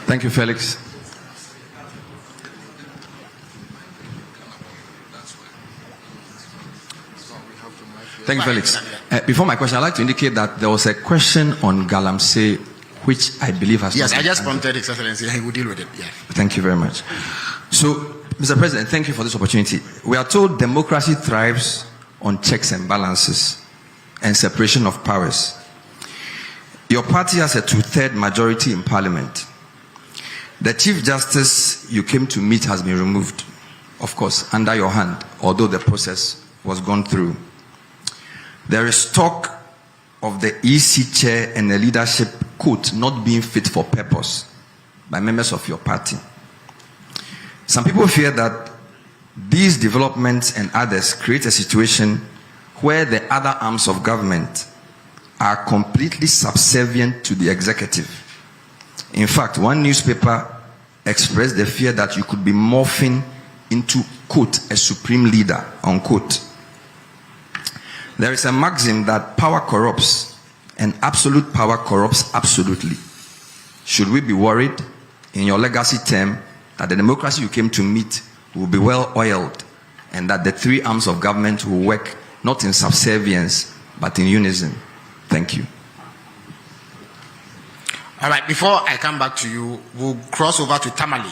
Thank you, Felix. Thank you, Felix. Before my question, I'd like to indicate that there was a question on Galamsey, which I believe has... Yes, I just prompted His Excellency, and he will deal with it. Yeah. Thank you very much. So, Mr. President, thank you for this opportunity. We are told democracy thrives on checks and balances and separation of powers. Your party has a 2/3 majority in Parliament. The Chief Justice you came to meet has been removed, of course, under your hand, although the process was gone through. There is talk of the EC chair and the leadership, quote, not being fit for purpose by members of your party. Some people fear that these developments and others create a situation where the other arms of government are completely subservient to the executive. In fact, one newspaper expressed the fear that you could be morphing into, quote, a supreme leader, unquote. There is a maxim that power corrupts and absolute power corrupts absolutely. Should we be worried in your legacy term that the democracy you came to meet will be well oiled and that the three arms of government will work not in subservience but in unison? Thank you. All right, before I come back to you, we'll cross over to Tamale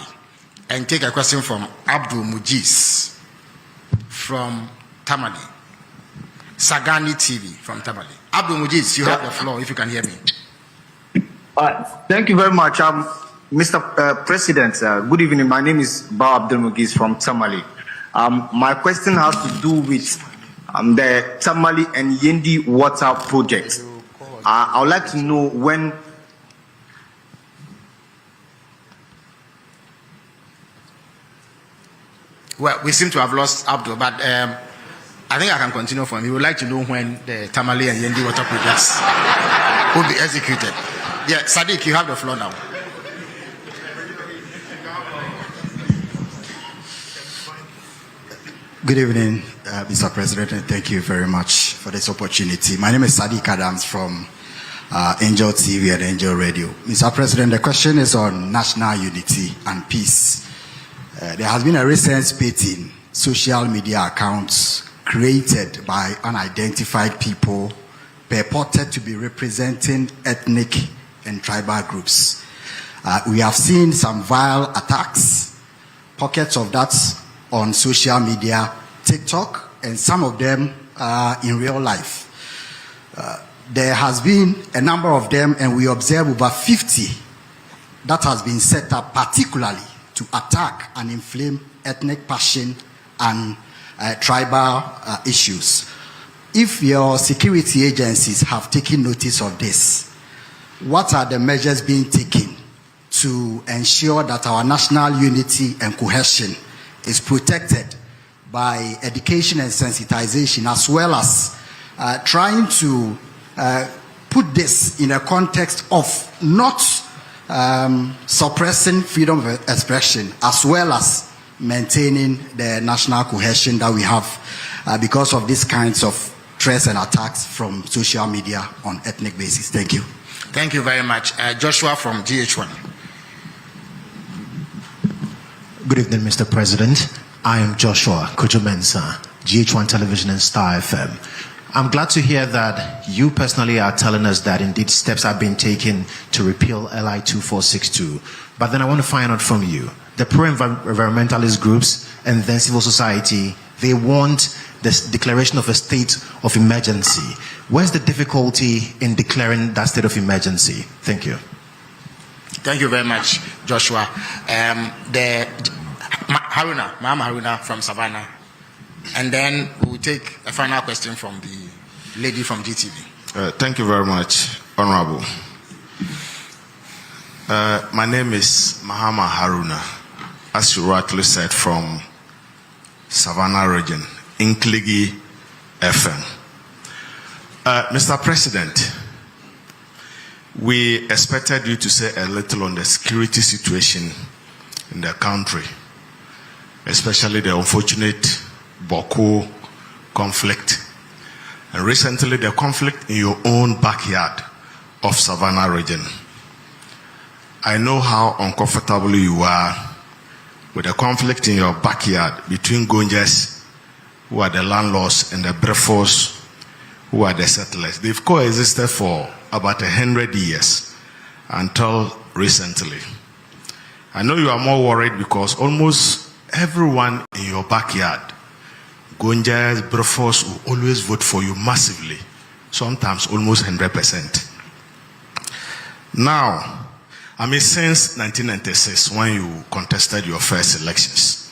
and take a question from Abdul Mujiz from Tamale. Sagani TV from Tamale. Abdul Mujiz, you have the floor if you can hear me. Thank you very much. Mr. President, good evening. My name is Ba Abdul Mujiz from Tamale. My question has to do with the Tamale and Yendi water project. I would like to know when. Well, we seem to have lost Abdul, but I think I can continue for him. He would like to know when the Tamale and Yendi water projects will be executed. Yeah, Sadiq, you have the floor now. Good evening, Mr. President, and thank you very much for this opportunity. My name is Sadiq Adams from Angel TV and Angel Radio. Mr. President, the question is on national unity and peace. There has been a recent spate in social media accounts created by unidentified people purported to be representing ethnic and tribal groups. We have seen some vile attacks, pockets of that on social media, TikTok, and some of them in real life. There has been a number of them, and we observe over 50 that has been set up particularly to attack and inflame ethnic passion and tribal issues. If your security agencies have taken notice of this, what are the measures being taken to ensure that our national unity and cohesion is protected by education and sensitization, as well as trying to put this in a context of not suppressing freedom of expression, as well as maintaining the national cohesion that we have because of these kinds of threats and attacks from social media on ethnic basis? Thank you. Thank you very much. Joshua from GH1. Good evening, Mr. President. I am Joshua Kujumensa, GH1 Television and Star FM. I'm glad to hear that you personally are telling us that indeed steps are being taken to repeal LI 2462. But then I want to find out from you, the pro-environmentalist groups and then civil society, they want this declaration of a state of emergency. Where's the difficulty in declaring that state of emergency? Thank you. Thank you very much, Joshua. Mahama Haruna from Savannah. And then we'll take a final question from the lady from GTV. Thank you very much, Honorable. My name is Mahama Haruna, as you rightly said, from Savannah region, Inkligi FM. Mr. President, we expected you to say a little on the security situation in the country, especially the unfortunate Boko conflict, and recently the conflict in your own backyard of Savannah region. I know how uncomfortable you are with the conflict in your backyard between Gonjas, who are the landlords, and the Brefos, who are the settlers. They've coexisted for about 100 years until recently. I know you are more worried because almost everyone in your backyard, Gonjas, Brefos, will always vote for you massively, sometimes almost 100%. Now, since 1996, when you contested your first elections,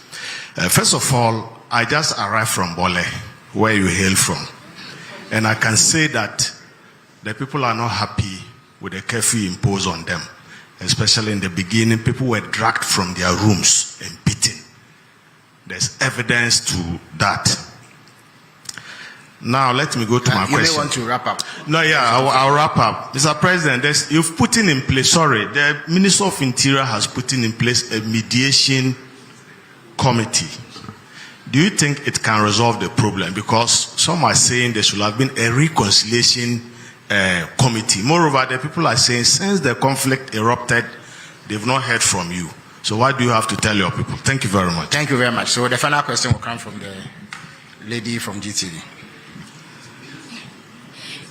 first of all, I just arrived from Bole, where you hail from, and I can say that the people are not happy with the curfew imposed on them. Especially in the beginning, people were dragged from their rooms and beaten. There's evidence to that. Now, let me go to my question. You may want to wrap up. No, yeah, I'll wrap up. Mr. President, you've put in place, the Minister of Interior has put in place a mediation committee. Do you think it can resolve the problem? Because some are saying there should have been a reconciliation committee. Moreover, the people are saying since the conflict erupted, they've not heard from you. So what do you have to tell your people? Thank you very much. Thank you very much. So the final question will come from the lady from GTV.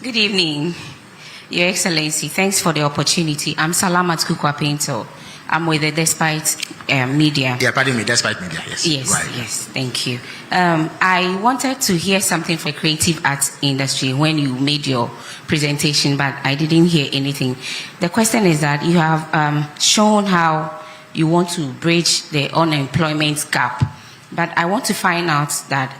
Good evening, Your Excellency. Thanks for the opportunity. I'm Salamat Kukwa Painter. I'm with the Despite Media. Yeah, pardon me, Despite Media, yes. Yes, right. yes, thank you. I wanted to hear something for creative arts industry when you made your presentation, but I didn't hear anything. The question is that you have shown how you want to bridge the unemployment gap, but I want to find out that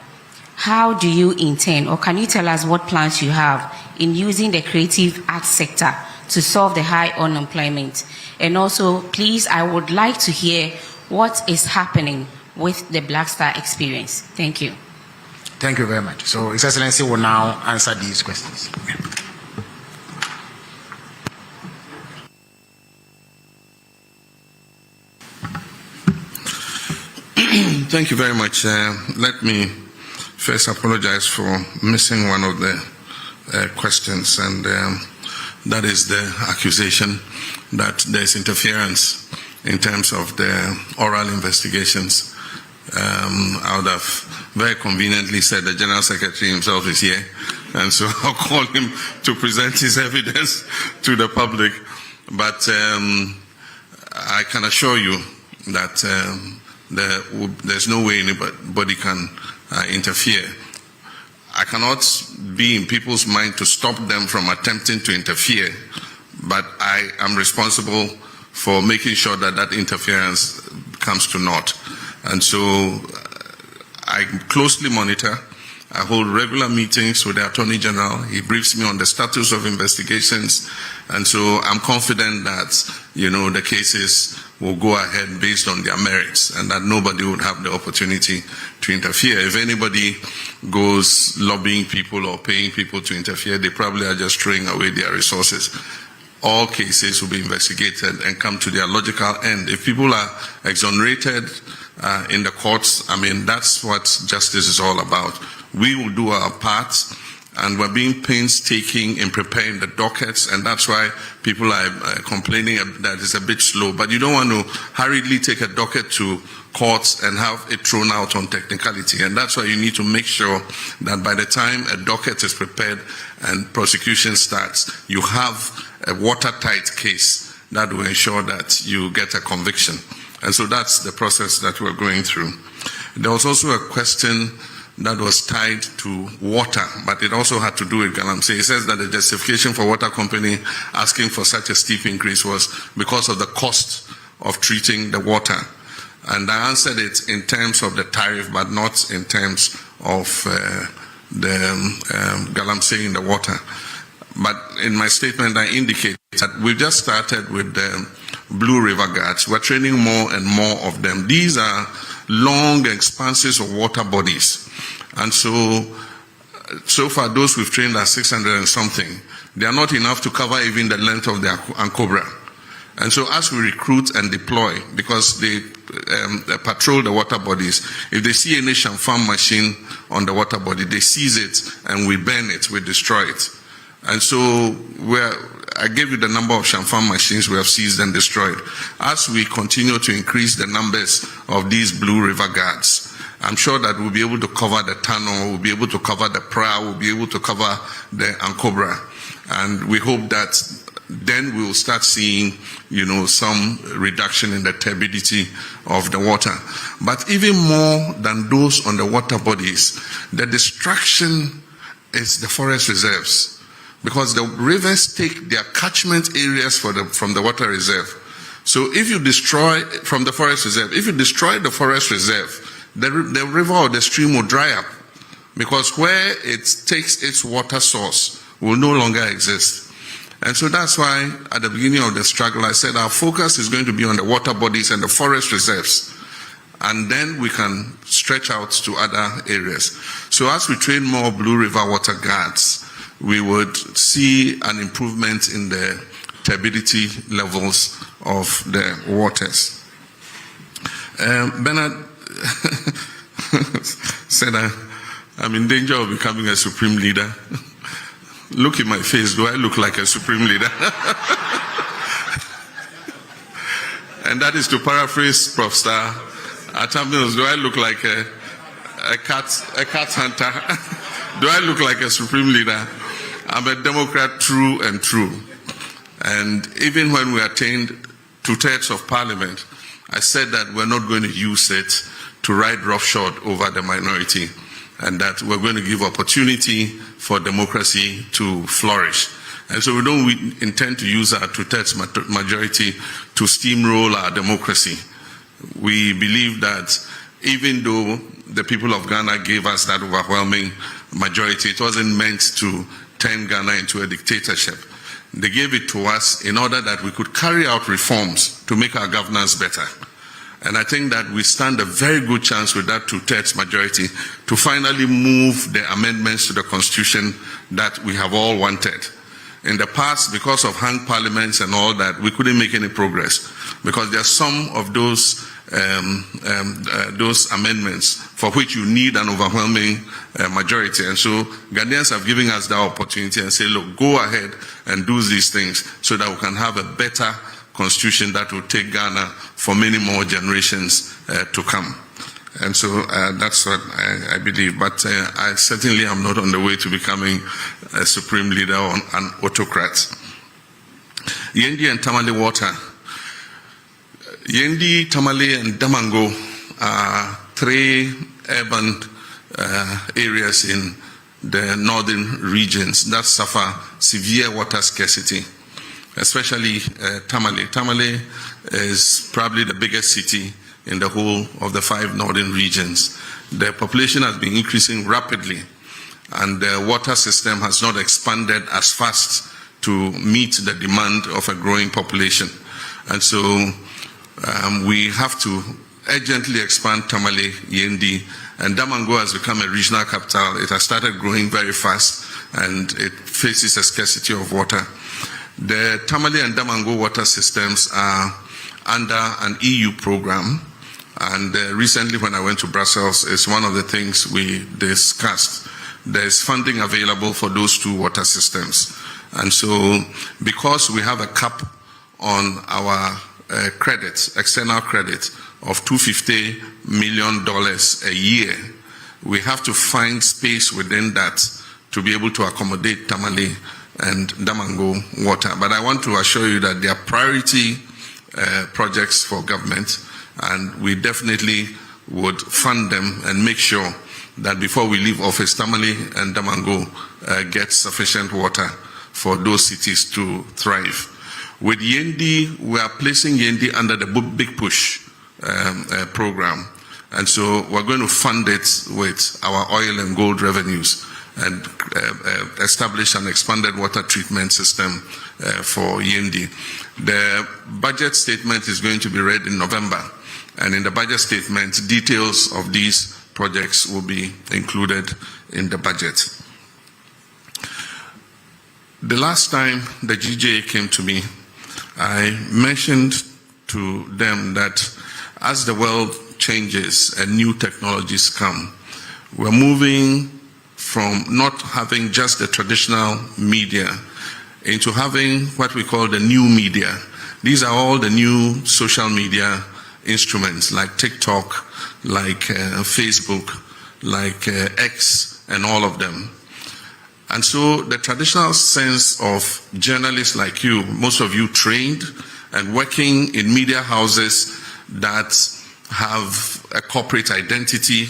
how do you intend, or can you tell us what plans you have in using the creative arts sector to solve the high unemployment? And also, please, I would like to hear what is happening with the Black Star experience. Thank you. Thank you very much. So His Excellency will now answer these questions. Thank you very much. Let me first apologize for missing one of the questions, and that is the accusation that there's interference in terms of the oral investigations. I would have very conveniently said the General Secretary himself is here, and so I'll call him to present his evidence to the public. But I can assure you that there's no way anybody can interfere. I cannot be in people's mind to stop them from attempting to interfere, but I am responsible for making sure that that interference comes to naught. And so I closely monitor. I hold regular meetings with the Attorney General. He briefs me on the status of investigations. And so I'm confident that, the cases will go ahead based on their merits and that nobody would have the opportunity to interfere. If anybody goes lobbying people or paying people to interfere, they probably are just throwing away their resources. All cases will be investigated and come to their logical end. If people are exonerated in the courts, that's what justice is all about. We will do our part, and we're being painstaking in preparing the dockets, and that's why people are complaining that it's a bit slow. But you don't want to hurriedly take a docket to courts and have it thrown out on technicality. And that's why you need to make sure that by the time a docket is prepared and prosecution starts, you have a watertight case that will ensure that you get a conviction. And so that's the process that we're going through. There was also a question that was tied to water, but it also had to do with Galamsey. It says that the justification for water company asking for such a steep increase was because of the cost of treating the water. And I answered it in terms of the tariff, but not in terms of the Galamsey in the water. But in my statement, I indicate that we've just started with the Blue River Guards. We're training more and more of them. These are long expanses of water bodies. And so far, those we've trained are 600 and something. They are not enough to cover even the length of the Ankobra. And so as we recruit and deploy, because they patrol the water bodies, if they see any Shamfam machine on the water body, they seize it and we burn it, we destroy it. And so I gave you the number of Shamfam machines we have seized and destroyed. As we continue to increase the numbers of these Blue River Guards, I'm sure that we'll be able to cover the tunnel, we'll be able to cover the Pra, we'll be able to cover the Ankobra. And we hope that then we'll start seeing, some reduction in the turbidity of the water. But even more than those on the water bodies, the destruction is the forest reserves. Because the rivers take their catchment areas from the water reserve. So if you destroy, from the forest reserve, if you destroy the forest reserve, the river or the stream will dry up. Because where it takes its water source will no longer exist. And so that's why at the beginning of the struggle I said our focus is going to be on the water bodies and the forest reserves. And then we can stretch out to other areas. So as we train more Blue River Water Guards, we would see an improvement in the turbidity levels of the waters. Bernard said, I'm in danger of becoming a supreme leader. Look in my face, do I look like a supreme leader? And that is to paraphrase Prof. Star. At times, do I look like a cat hunter? Do I look like a supreme leader? I'm a Democrat true and true. And even when we attained 2/3 of parliament, I said that we're not going to use it to ride roughshod over the minority, and that we're going to give opportunity for democracy to flourish. And so we don't intend to use our 2/3 majority to steamroll our democracy. We believe that even though the people of Ghana gave us that overwhelming majority, it wasn't meant to turn Ghana into a dictatorship. They gave it to us in order that we could carry out reforms to make our governance better. And I think that we stand a very good chance with that 2/3 majority to finally move the amendments to the Constitution that we have all wanted. In the past, because of hung parliaments and all that, we couldn't make any progress because there are some of those amendments for which you need an overwhelming majority. And so Ghanaians have given us that opportunity and say, look, go ahead and do these things so that we can have a better constitution that will take Ghana for many more generations to come. And so that's what I believe. But I certainly am not on the way to becoming a supreme leader or an autocrat. Yendi and Tamale water. Yendi, Tamale, and Damango are 3 urban areas in the northern regions that suffer severe water scarcity, especially Tamale. Tamale is probably the biggest city in the whole of the 5 northern regions. The population has been increasing rapidly, and the water system has not expanded as fast to meet the demand of a growing population. And so we have to urgently expand Tamale, Yendi, and Damango has become a regional capital. It has started growing very fast, and it faces a scarcity of water. The Tamale and Damango water systems are under an EU program, and recently when I went to Brussels, it's one of the things we discussed. There's funding available for those 2 water systems. And so because we have a cap on our credit, external credit of $250 million a year, we have to find space within that to be able to accommodate Tamale and Damango water. But I want to assure you that they are priority projects for government, and we definitely would fund them and make sure that before we leave office, Tamale and Damango get sufficient water for those cities to thrive. With Yendi, we are placing Yendi under the Big Push program, and so we're going to fund it with our oil and gold revenues and establish an expanded water treatment system for Yendi. The budget statement is going to be read in November, and in the budget statement, details of these projects will be included in the budget. The last time the GJA came to me, I mentioned to them that as the world changes and new technologies come, we're moving from not having just the traditional media into having what we call the new media. These are all the new social media instruments like TikTok, like Facebook, like X, and all of them. And so the traditional sense of journalists like you, most of you trained and working in media houses that have a corporate identity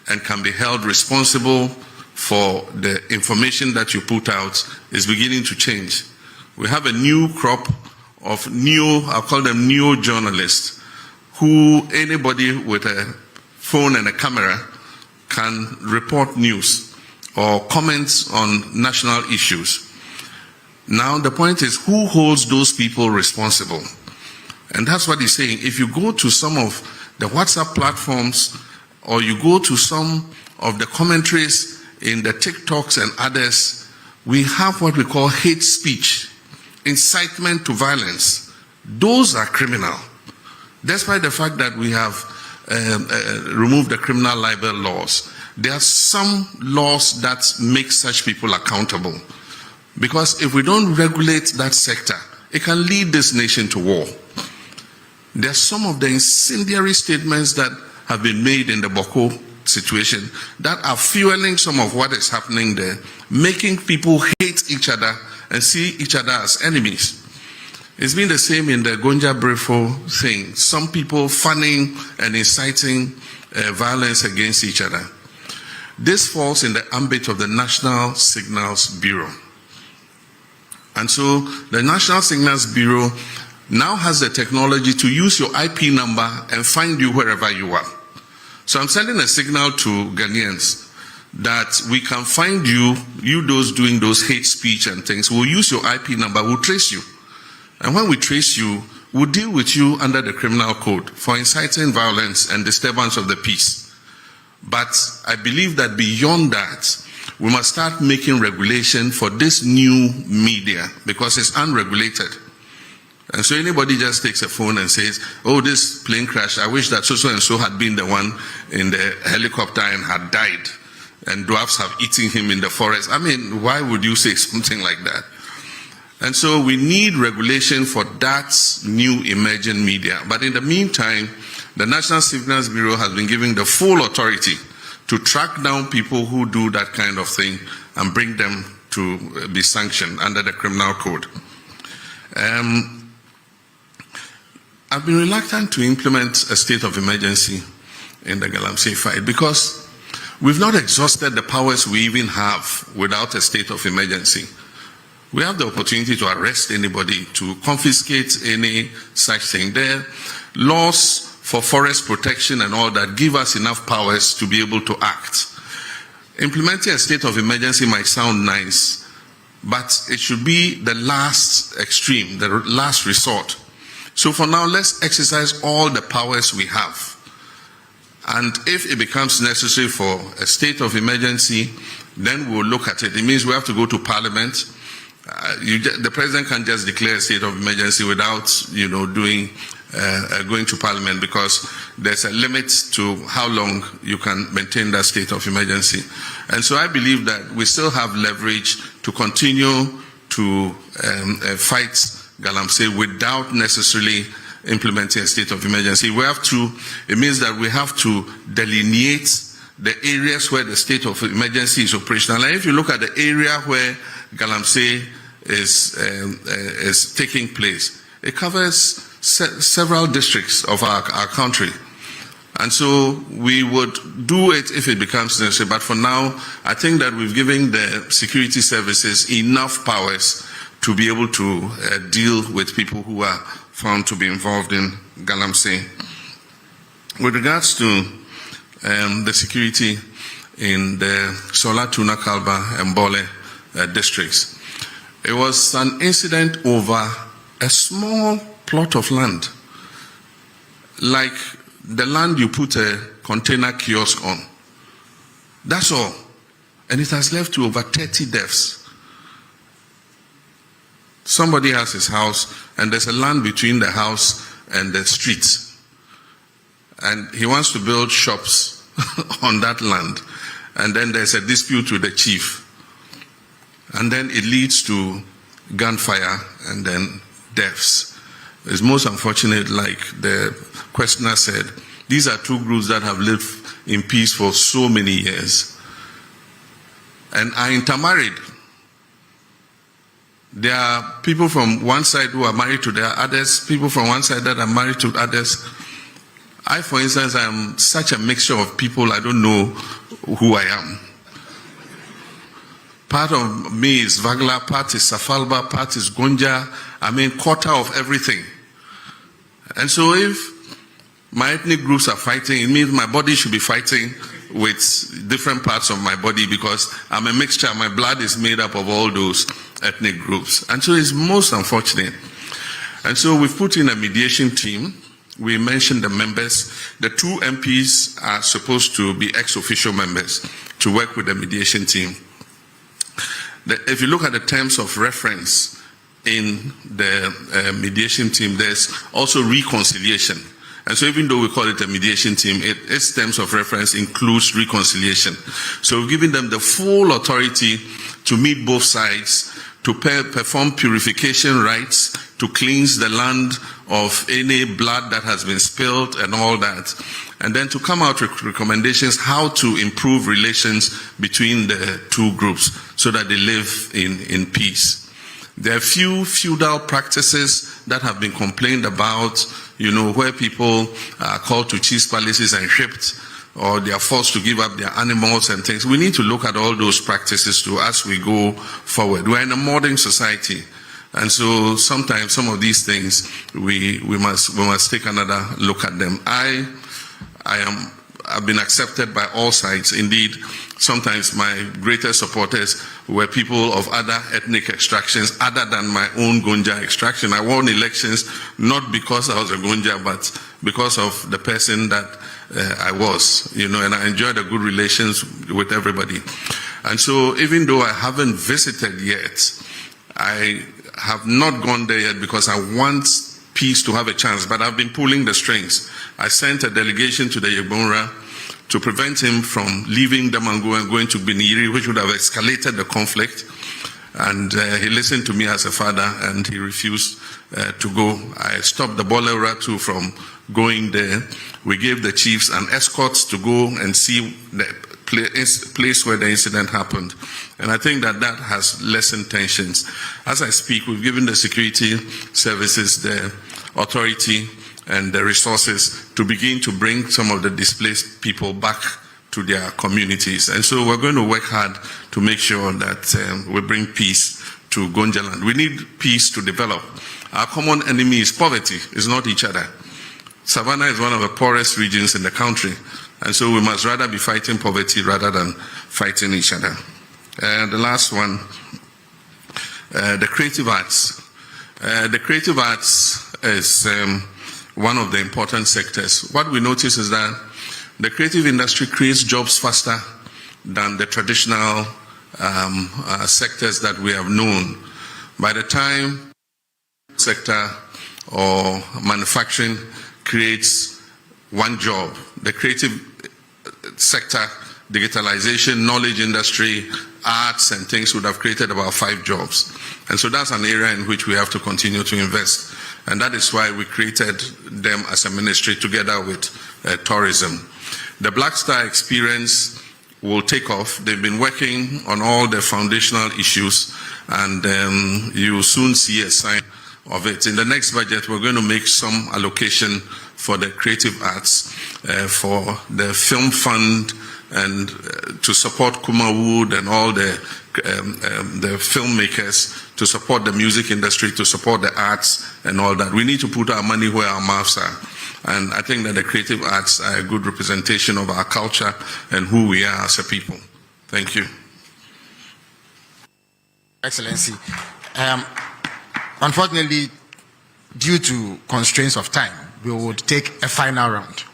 and can be held responsible for the information that you put out, is beginning to change. We have a new crop of I'll call them neo journalists, who anybody with a phone and a camera can report news or comment on national issues. Now the point is, who holds those people responsible? And that's what he's saying. If you go to some of the WhatsApp platforms, or you go to some of the commentaries in the TikToks and others, we have what we call hate speech, incitement to violence. Those are criminal. Despite the fact that we have removed the criminal libel laws, there are some laws that make such people accountable. Because if we don't regulate that sector, it can lead this nation to war. There are some of the incendiary statements that have been made in the Boko situation that are fueling some of what is happening there, making people hate each other and see each other as enemies. It's been the same in the Gonja Brefo thing. Some people fanning and inciting violence against each other. This falls in the ambit of the National Signals Bureau. And so the National Signals Bureau now has the technology to use your IP number and find you wherever you are. So I'm sending a signal to Ghanaians that we can find you those doing those hate speech and things. We'll use your IP number, we'll trace you. And when we trace you, we'll deal with you under the criminal code for inciting violence and disturbance of the peace. But I believe that beyond that, we must start making regulation for this new media, because it's unregulated. And so anybody just takes a phone and says, oh, this plane crash, I wish that so and so had been the one in the helicopter and had died, and dwarfs have eaten him in the forest. I mean, why would you say something like that? And so we need regulation for that new emerging media. But in the meantime, the National Signals Bureau has been given the full authority to track down people who do that kind of thing and bring them to be sanctioned under the criminal code. I've been reluctant to implement a state of emergency in the Galamsey fight because we've not exhausted the powers we even have without a state of emergency. We have the opportunity to arrest anybody, to confiscate any such thing. There are laws for forest protection and all that give us enough powers to be able to act. Implementing a state of emergency might sound nice, but it should be the last extreme, the last resort. So for now, let's exercise all the powers we have. And if it becomes necessary for a state of emergency, then we'll look at it. It means we have to go to Parliament. The President can't just declare a state of emergency without, going to Parliament, because there's a limit to how long you can maintain that state of emergency. And so I believe that we still have leverage to continue to fight Galamsey without necessarily implementing a state of emergency. It means that we have to delineate the areas where the state of emergency is operational. And if you look at the area where Galamsey is taking place, it covers several districts of our country. And so we would do it if it becomes necessary. But for now, I think that we've given the security services enough powers to be able to deal with people who are found to be involved in Galamsey. With regards to the security in the Sola, Tuna, Kalba, and Bole districts, it was an incident over a small plot of land, like the land you put a container kiosk on. That's all. And it has led to over 30 deaths. Somebody has his house, and there's a land between the house and the street. And he wants to build shops on that land. And then there's a dispute with the chief. And then it leads to gunfire and then deaths. It's most unfortunate, like the questioner said, these are two groups that have lived in peace for so many years and are intermarried. There are people from one side who are married to their others, people from one side that are married to others. I, for instance, am such a mixture of people, I don't know who I am. Part of me is Vagla, part is Safalba, part is Gonja. I mean, quarter of everything. And so if my ethnic groups are fighting, it means my body should be fighting with different parts of my body, because I'm a mixture. My blood is made up of all those ethnic groups. And so it's most unfortunate. And so we've put in a mediation team. We mentioned the members. The two MPs are supposed to be ex-official members to work with the mediation team. If you look at the terms of reference in the mediation team, there's also reconciliation. And so even though we call it a mediation team, its terms of reference includes reconciliation. So we've given them the full authority to meet both sides, to perform purification rites, to cleanse the land of any blood that has been spilled and all that. And then to come out with recommendations how to improve relations between the two groups so that they live in peace. There are few feudal practices that have been complained about, where people are called to chiefs' palaces and shipped, or they are forced to give up their animals and things. We need to look at all those practices too as we go forward. We're in a modern society. And so sometimes some of these things, we must take another look at them. I've been accepted by all sides. Indeed, sometimes my greatest supporters were people of other ethnic extractions other than my own Gonja extraction. I won elections not because I was a Gonja, but because of the person that I was, and I enjoyed a good relations with everybody. And so even though I haven't visited yet, I have not gone there yet because I want peace to have a chance, but I've been pulling the strings. I sent a delegation to the Yegbonra to prevent him from leaving Damango and going to Biniri, which would have escalated the conflict. And he listened to me as a father, and he refused to go. I stopped the Bolera too from going there. We gave the chiefs an escort to go and see the place where the incident happened. And I think that that has lessened tensions. As I speak, we've given the security services the authority and the resources to begin to bring some of the displaced people back to their communities. And so we're going to work hard to make sure that we bring peace to Gonjaland. We need peace to develop. Our common enemy is poverty, it's not each other. Savannah is one of the poorest regions in the country, and so we must rather be fighting poverty rather than fighting each other. The last one, the creative arts. The creative arts is one of the important sectors. What we notice is that the creative industry creates jobs faster than the traditional sectors that we have known. By the time sector or manufacturing creates one job, the creative sector, digitalization, knowledge industry, arts and things would have created about 5 jobs. And so that's an area in which we have to continue to invest. And that is why we created them as a ministry together with tourism. The Black Star experience will take off. They've been working on all the foundational issues, and you will soon see a sign of it. In the next budget, we're going to make some allocation for the creative arts, for the film fund, and to support Kuma Wood and all the filmmakers, to support the music industry, to support the arts and all that. We need to put our money where our mouths are. And I think that the creative arts are a good representation of our culture and who we are as a people. Thank you. Excellency. Unfortunately, due to constraints of time, we would take a final round.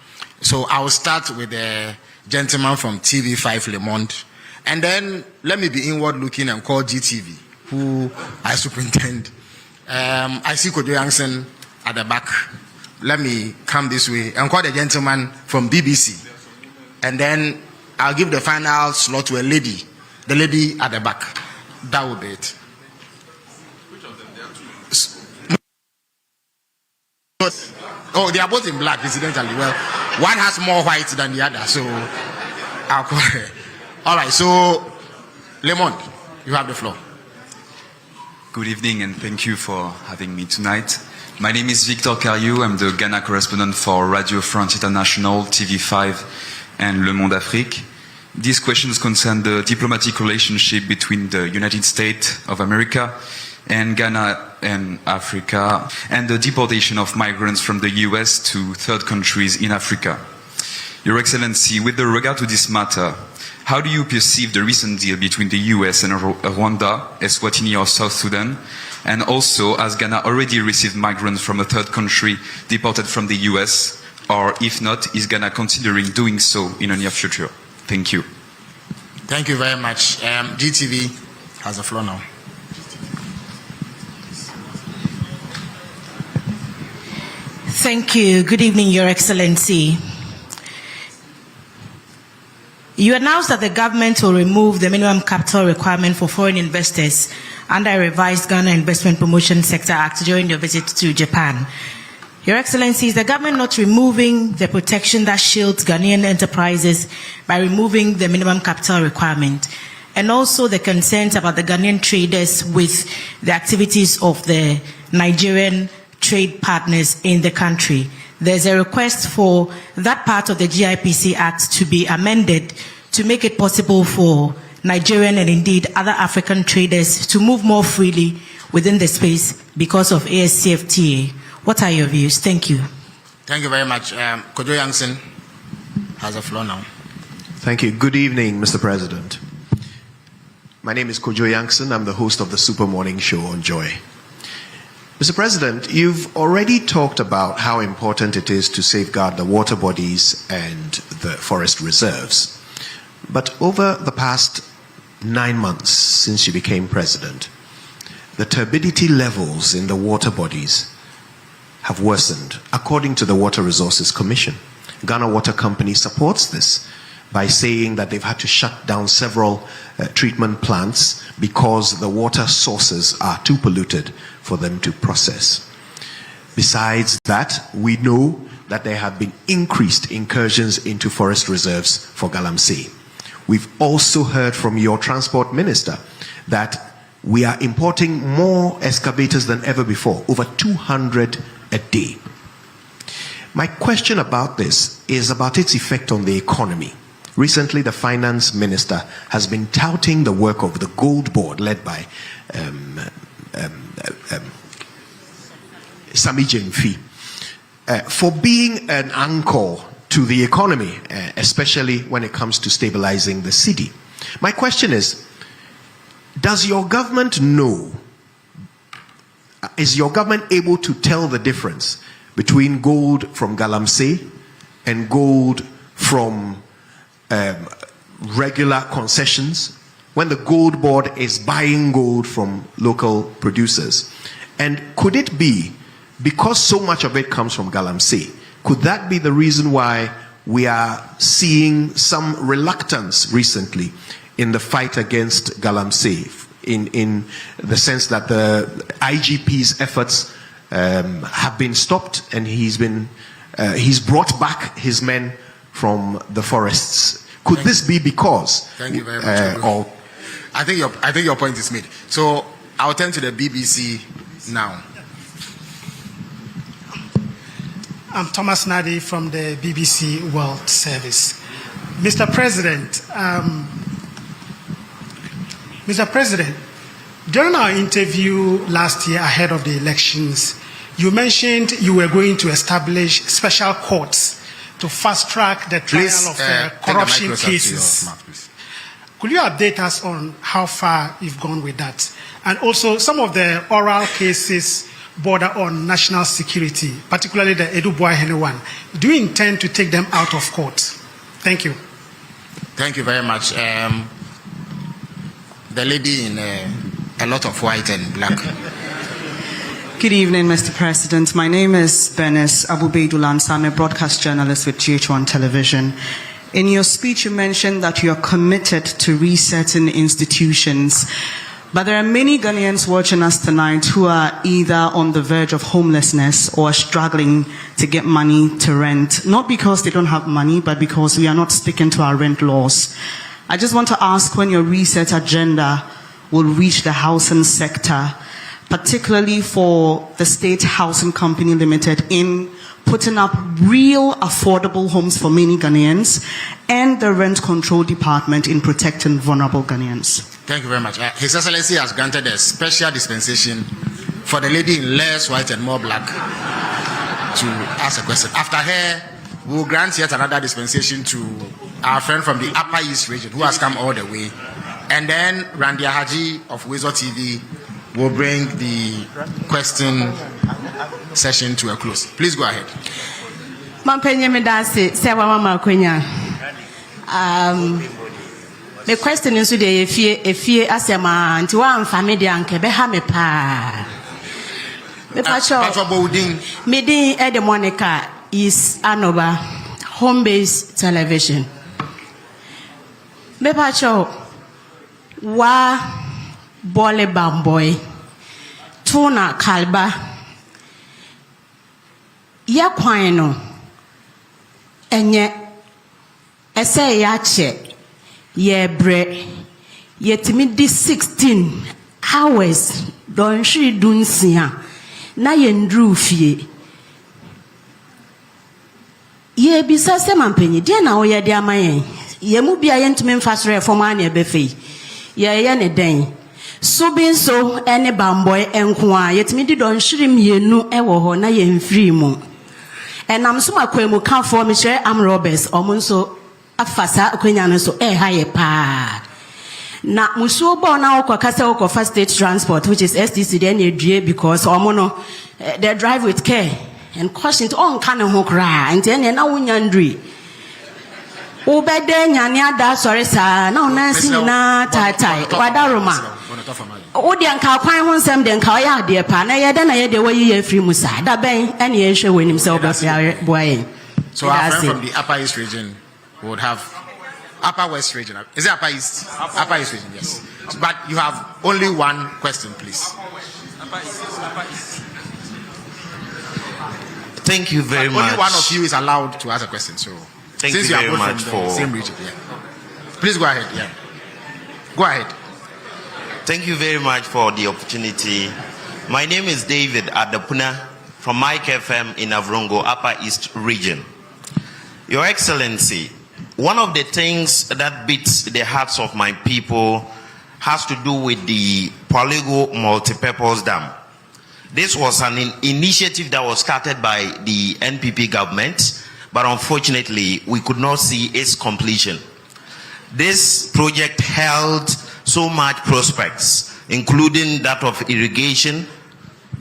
So I will start with the gentleman from TV5 Le Monde, and then let me be inward looking and call GTV, who I superintend. I see Kojo Yankson at the back. Let me come this way and call the gentleman from BBC, and then I'll give the final slot to a lady, the lady at the back. That will be it. Oh, they are both in black, incidentally. Well, one has more white than the other, so I'll call her. All right, so Le Monde, you have the floor. Good evening, and thank you for having me tonight. My name is Victor Cariou. I'm the Ghana correspondent for Radio France International, TV5, and Le Monde Afrique. These questions concern the diplomatic relationship between the United States of America and Ghana and Africa, and the deportation of migrants from the US to third countries in Africa. Your Excellency, with regard to this matter, how do you perceive the recent deal between the US and Rwanda, Eswatini or South Sudan? And also, has Ghana already received migrants from a third country deported from the US? Or if not, is Ghana considering doing so in the near future? Thank you. Thank you very much. GTV has the floor now. Thank you. Good evening, Your Excellency. You announced that the government will remove the minimum capital requirement for foreign investors under a revised Ghana Investment Promotion Sector Act during your visit to Japan. Your Excellency, is the government not removing the protection that shields Ghanaian enterprises by removing the minimum capital requirement? And also the concerns about the Ghanaian traders with the activities of the Nigerian trade partners in the country. There's a request for that part of the GIPC Act to be amended to make it possible for Nigerian and indeed other African traders to move more freely within the space because of ASCFTA. What are your views? Thank you. Thank you very much. Kojo Yankson has the floor now. Thank you. Good evening, Mr. President. My name is Kojo Yankson. I'm the host of the Super Morning Show on Joy. Mr. President, you've already talked about how important it is to safeguard the water bodies and the forest reserves. But over the past 9 months since you became president, the turbidity levels in the water bodies have worsened, according to the Water Resources Commission. Ghana Water Company supports this. by saying that they've had to shut down several treatment plants because the water sources are too polluted for them to process. Besides that, we know that there have been increased incursions into forest reserves for Galamsey. We've also heard from your transport minister that we are importing more excavators than ever before, over 200 a day. My question about this is about its effect on the economy. Recently, the finance minister has been touting the work of the Gold Board led by Sami Jemfi for being an anchor to the economy, especially when it comes to stabilizing the city. My question is, does your government know, is your government able to tell the difference between gold from Galamsey and gold from regular concessions when the Gold Board is buying gold from local producers? And could it be, because so much of it comes from Galamsey, could that be the reason why we are seeing some reluctance recently in the fight against Galamsey, in the sense that the IGP's efforts have been stopped and he's brought back his men from the forests? Could this be because? Thank you very much. I think your point is made. So I'll turn to the BBC now. I'm Thomas Nadi from the BBC World Service. Mr. President, during our interview last year ahead of the elections, you mentioned you were going to establish special courts to fast-track the trial of corruption cases. Could you update us on how far you've gone with that? And also, some of the oral cases border on national security, particularly the Edu Boahene one. Do you intend to take them out of court? Thank you. Thank you very much. The lady in a lot of white and black. Good evening, Mr. President. My name is Benes Abubeidulansa. I'm a broadcast journalist with GH1 Television. In your speech, you mentioned that you are committed to resetting institutions. But there are many Ghanaians watching us tonight who are either on the verge of homelessness or struggling to get money to rent. Not because they don't have money, but because we are not sticking to our rent laws. I just want to ask when your reset agenda will reach the housing sector, particularly for the State Housing Company Limited in putting up real affordable homes for many Ghanaians, and the Rent Control Department in protecting vulnerable Ghanaians. Thank you very much. His Excellency has granted a special dispensation for the lady in less white and more black to ask a question. After her, we will grant yet another dispensation to our friend from the Upper East region who has come all the way. And then Randia Haji of Wezo TV will bring the question session to a close. Please go ahead. The question is today if you asema nti wa mfame de anke be ha me pa. Me pa cho. Me din Ede Monica is Anoba home-based television. Me pa cho wa bole bamboy tuna kalba ya kwan no enye ese ya che ye bre yetimi di 16 hours don shi dunsia na ye ndru fie ye bisa se mampanyi de na wo ye de amayen ye mu bia ye ntumi mfasore foma na ebefe ye ne den so bin so ene bamboy enko a yetimi di don shirim yenu ewo ho na ye mfiri mu enam so makwemu kan for me share am robbers omunso afasa akwenya no so haye pa na musuo bo na okokasa okofa state transport which is STC then edue because omo they drive with care and caution on kan ho kra and then na wonya ndri obede nyane ada sorry sa na ona sinina tai wadaroma odi anka kwan ho nsem de nka oya ade pa na ye de na ye de wayi ye free musa da ben ene ye hwe wenim se obafia boye. So our friend from the Upper East region would have Upper West region. Is it Upper East? Upper East region, yes. But you have only one question, please. Thank you very much. Only one of you is allowed to ask a question. So, thank since you you very are both much from the same region, yeah. Please go ahead. Yeah. Go ahead. Thank you very much for the opportunity. My name is David Adapuna from Mike FM in Avrongo, Upper East region. Your Excellency, one of the things that beats the hearts of my people has to do with the Polygo Multipurpose Dam. This was an initiative that was started by the NPP government, but unfortunately, we could not see its completion. This project held so much prospects, including that of irrigation,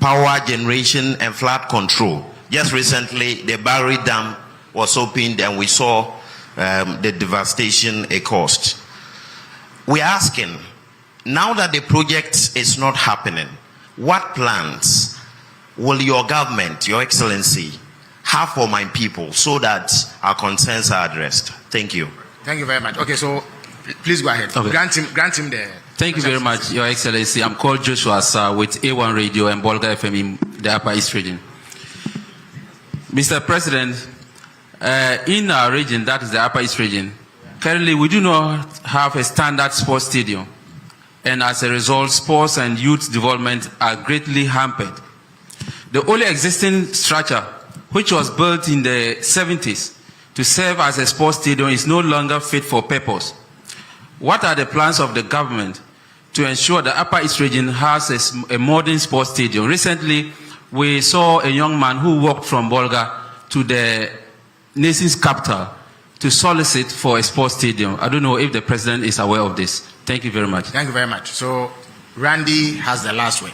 power generation, and flood control. Just recently, the Barry Dam was opened and we saw the devastation it caused. We're asking, now that the project is not happening, what plans will your government, your Excellency, have for my people so that our concerns are addressed? Thank you. Thank you very much. Okay, so please go ahead. Okay. Grant him the... Thank you very much, Your Excellency. I'm called Joshua Sir with A1 Radio and Bolga FM in the Upper East region. Mr. President, in our region, that is the Upper East region, currently we do not have a standard sports stadium. And as a result, sports and youth development are greatly hampered. The only existing structure, which was built in the 70s to serve as a sports stadium, is no longer fit for purpose. What are the plans of the government to ensure the Upper East region has a modern sports stadium? Recently, we saw a young man who walked from Bolga to the nation's capital to solicit for a sports stadium. I don't know if the president is aware of this. Thank you very much. Thank you very much. So, Randy has the last word.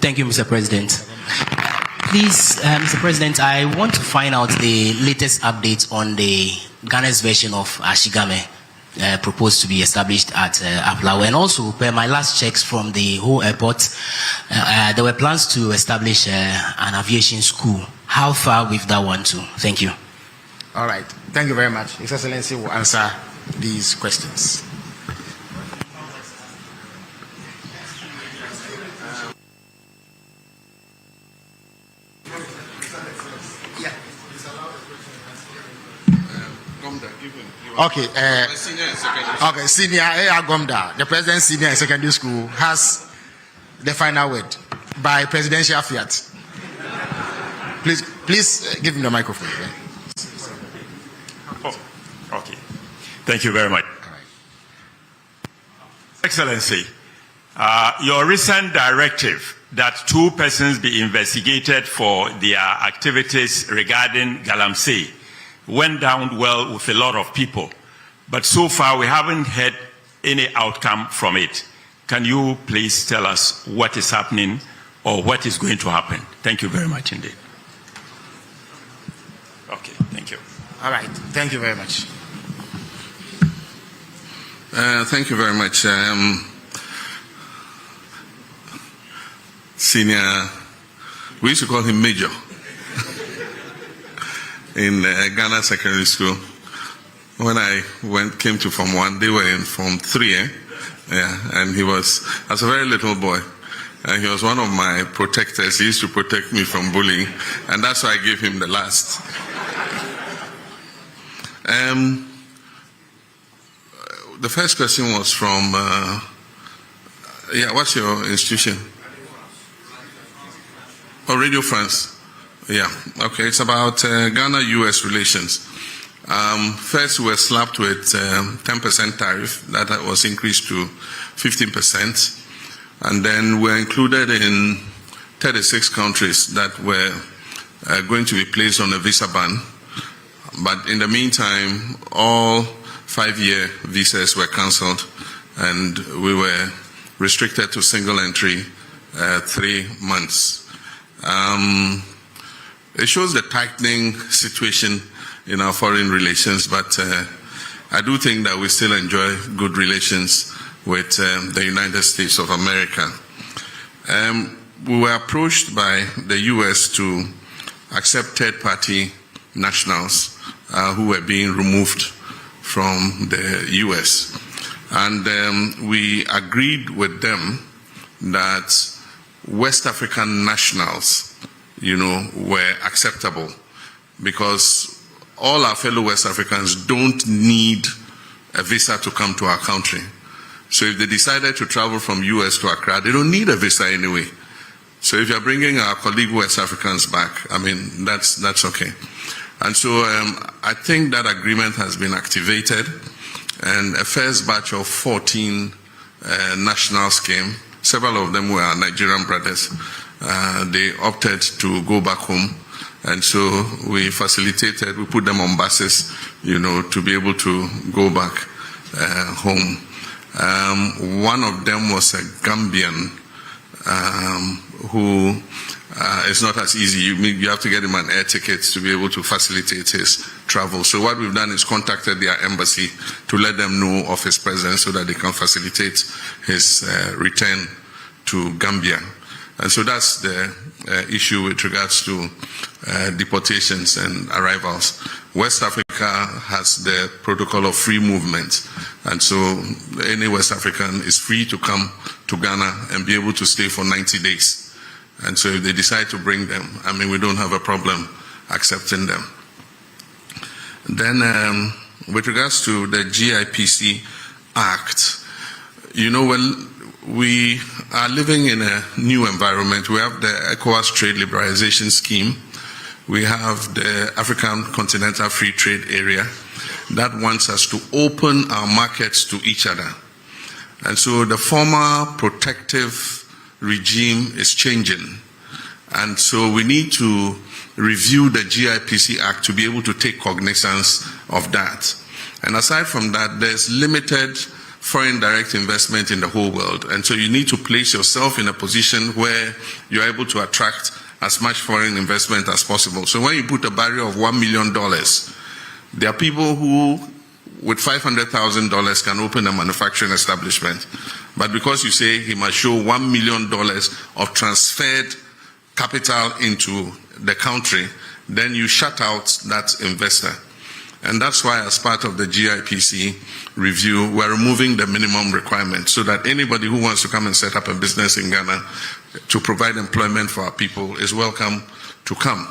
Thank you, Mr. President. Please, Mr. President, I want to find out the latest updates on the Ghana's version of Ashigame proposed to be established at Aplawa. And also, per my last checks from the whole airport, there were plans to establish an aviation school. How far with that one too? Thank you. All right. Thank you very much. His Excellency will answer these questions. Okay, Senior A.R. Gomda, the President Senior and Secondary School, has the final word by presidential fiat. Please give him the microphone. Yeah. Oh, okay. Thank you very much. Excellency, your recent directive that 2 persons be investigated for their activities regarding Galamsey went down well with a lot of people, but so far we haven't had any outcome from it. Can you please tell us what is happening or what is going to happen? Thank you very much indeed. Okay, thank you. All right, thank you very much. Thank you very much. Senior, we used to call him Major. In Ghana Secondary School. When I came to Form 1, they were in Form 3, Yeah, and he was, as a very little boy, and he was one of my protectors. He used to protect me from bullying, and that's why I gave him the last. The first question was from, what's your institution? Oh, Radio France. Yeah, okay, it's about Ghana-US relations. First, we were slapped with 10% tariff that was increased to 15%. And then we're included in 36 countries that were going to be placed on a visa ban. But in the meantime, all 5-year visas were cancelled and we were restricted to single entry 3 months. It shows the tightening situation in our foreign relations, but I do think that we still enjoy good relations with the United States of America. We were approached by the US to accept third-party nationals who were being removed from the US. And we agreed with them that West African nationals, were acceptable, because all our fellow West Africans don't need a visa to come to our country. So if they decided to travel from US to Accra, they don't need a visa anyway. So if you're bringing our colleague West Africans back, that's okay. And so I think that agreement has been activated, and a first batch of 14 nationals came. Several of them were our Nigerian brothers. They opted to go back home. And so we put them on buses, to be able to go back home. One of them was a Gambian who is not as easy. You have to get him an air ticket to be able to facilitate his travel. So what we've done is contacted their embassy to let them know of his presence so that they can facilitate his return to Gambia. And so that's the issue with regards to deportations and arrivals. West Africa has the protocol of free movement, and so any West African is free to come to Ghana and be able to stay for 90 days. And so if they decide to bring them, we don't have a problem accepting them. Then with regards to the GIPC Act, we are living in a new environment. We have the ECOWAS Trade Liberalization Scheme. We have the African Continental Free Trade Area that wants us to open our markets to each other. And so the former protective regime is changing. And so we need to review the GIPC Act to be able to take cognizance of that. And aside from that, there's limited foreign direct investment in the whole world. And so you need to place yourself in a position where you're able to attract as much foreign investment as possible. So when you put a barrier of $1 million, there are people who, with $500,000, can open a manufacturing establishment. But because you say he must show $1 million of transferred capital into the country, then you shut out that investor. And that's why, as part of the GIPC review, we're removing the minimum requirement so that anybody who wants to come and set up a business in Ghana to provide employment for our people is welcome to come.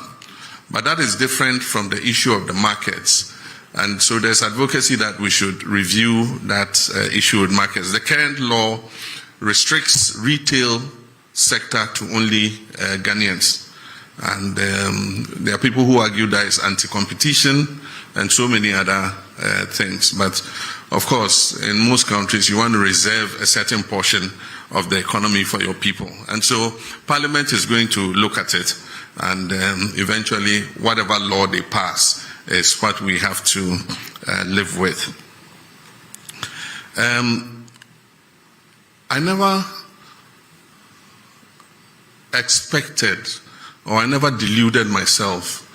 But that is different from the issue of the markets. And so there's advocacy that we should review that issue with markets. The current law restricts retail sector to only Ghanaians. And there are people who argue that it's anti-competition and so many other things. But of course, in most countries, you want to reserve a certain portion of the economy for your people. And so Parliament is going to look at it, and eventually whatever law they pass is what we have to live with. I never expected, or I never deluded myself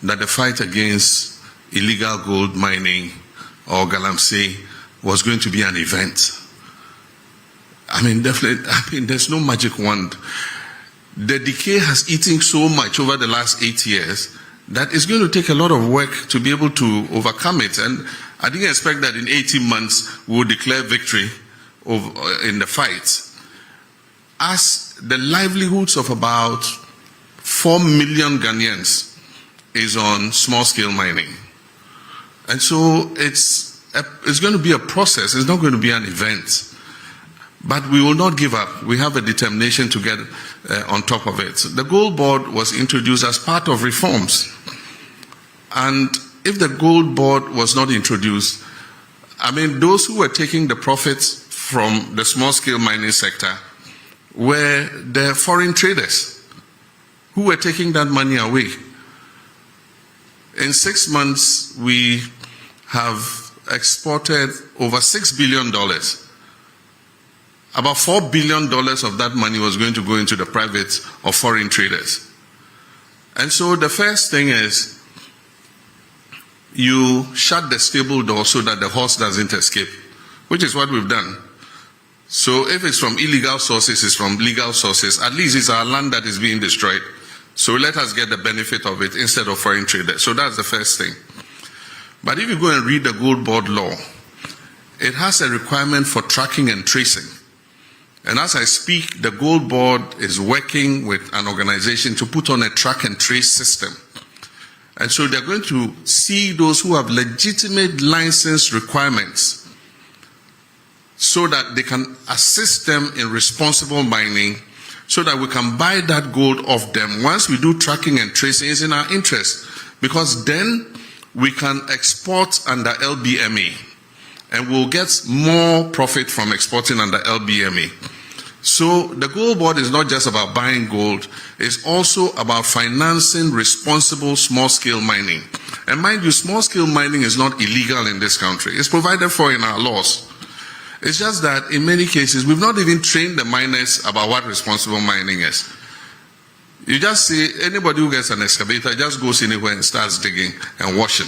that the fight against illegal gold mining or galamsey was going to be an event. Definitely, there's no magic wand. The decay has eaten so much over the last 8 years that it's going to take a lot of work to be able to overcome it. And I didn't expect that in 18 months we would declare victory in the fight. As the livelihoods of about 4 million Ghanaians is on small-scale mining. And so it's going to be a process. It's not going to be an event. But we will not give up. We have a determination to get on top of it. The Gold Board was introduced as part of reforms. And if the Gold Board was not introduced, those who were taking the profits from the small-scale mining sector were the foreign traders who were taking that money away. In 6 months, we have exported over $6 billion. About $4 billion of that money was going to go into the private or foreign traders. And so the first thing is you shut the stable door so that the horse doesn't escape, which is what we've done. So if it's from illegal sources, it's from legal sources. At least it's our land that is being destroyed. So let us get the benefit of it instead of foreign traders. So that's the first thing. But if you go and read the Gold Board law, it has a requirement for tracking and tracing. And as I speak, the Gold Board is working with an organization to put on a track and trace system. And so they're going to see those who have legitimate license requirements so that they can assist them in responsible mining so that we can buy that gold off them. Once we do tracking and tracing, it's in our interest because then we can export under LBMA and we'll get more profit from exporting under LBMA. So the Gold Board is not just about buying gold, it's also about financing responsible small-scale mining. And mind you, small-scale mining is not illegal in this country. It's provided for in our laws. It's just that in many cases, we've not even trained the miners about what responsible mining is. You just see anybody who gets an excavator just goes anywhere and starts digging and washing.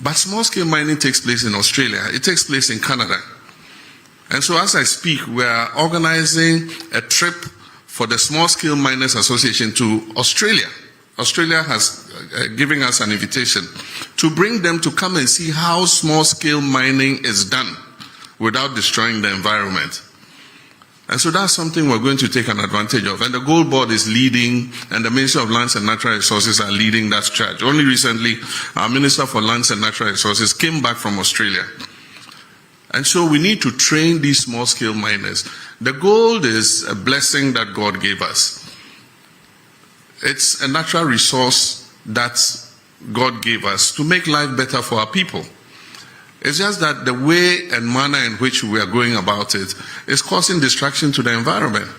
But small-scale mining takes place in Australia. It takes place in Canada. And so as I speak, we are organizing a trip for the Small Scale Miners Association to Australia. Australia has given us an invitation to bring them to come and see how small scale mining is done without destroying the environment. And so that's something we're going to take an advantage of. And the Gold Board is leading, and the Ministry of Lands and Natural Resources are leading that charge. Only recently, our Minister for Lands and Natural Resources came back from Australia. And so we need to train these small-scale miners. The gold is a blessing that God gave us. It's a natural resource that God gave us to make life better for our people. It's just that the way and manner in which we are going about it is causing destruction to the environment.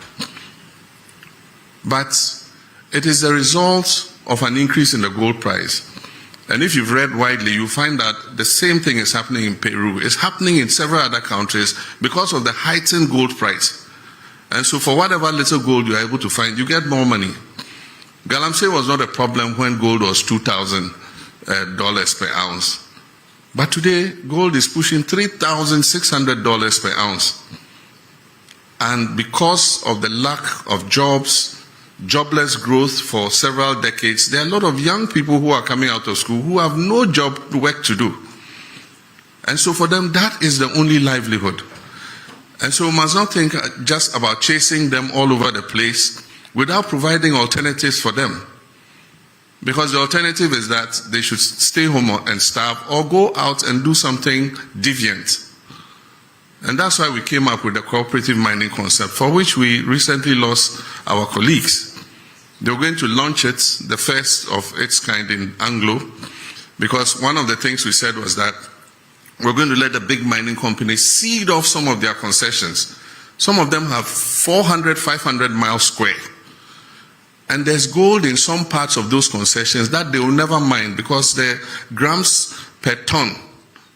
But it is the result of an increase in the gold price. And if you've read widely, you find that the same thing is happening in Peru. It's happening in several other countries because of the heightened gold price. And so for whatever little gold you're able to find, you get more money. Galamsey was not a problem when gold was $2,000 per ounce. But today, gold is pushing $3,600 per ounce. And because of the lack of jobs, jobless growth for several decades, there are a lot of young people who are coming out of school who have no job work to do. And so for them, that is the only livelihood. And so we must not think just about chasing them all over the place without providing alternatives for them. Because the alternative is that they should stay home and starve or go out and do something deviant. And that's why we came up with the cooperative mining concept, for which we recently lost our colleagues. They were going to launch it, the first of its kind in Anglo, because one of the things we said was that we're going to let the big mining companies seed off some of their concessions. Some of them have 400, 500 miles square. And there's gold in some parts of those concessions that they will never mine because the grams per ton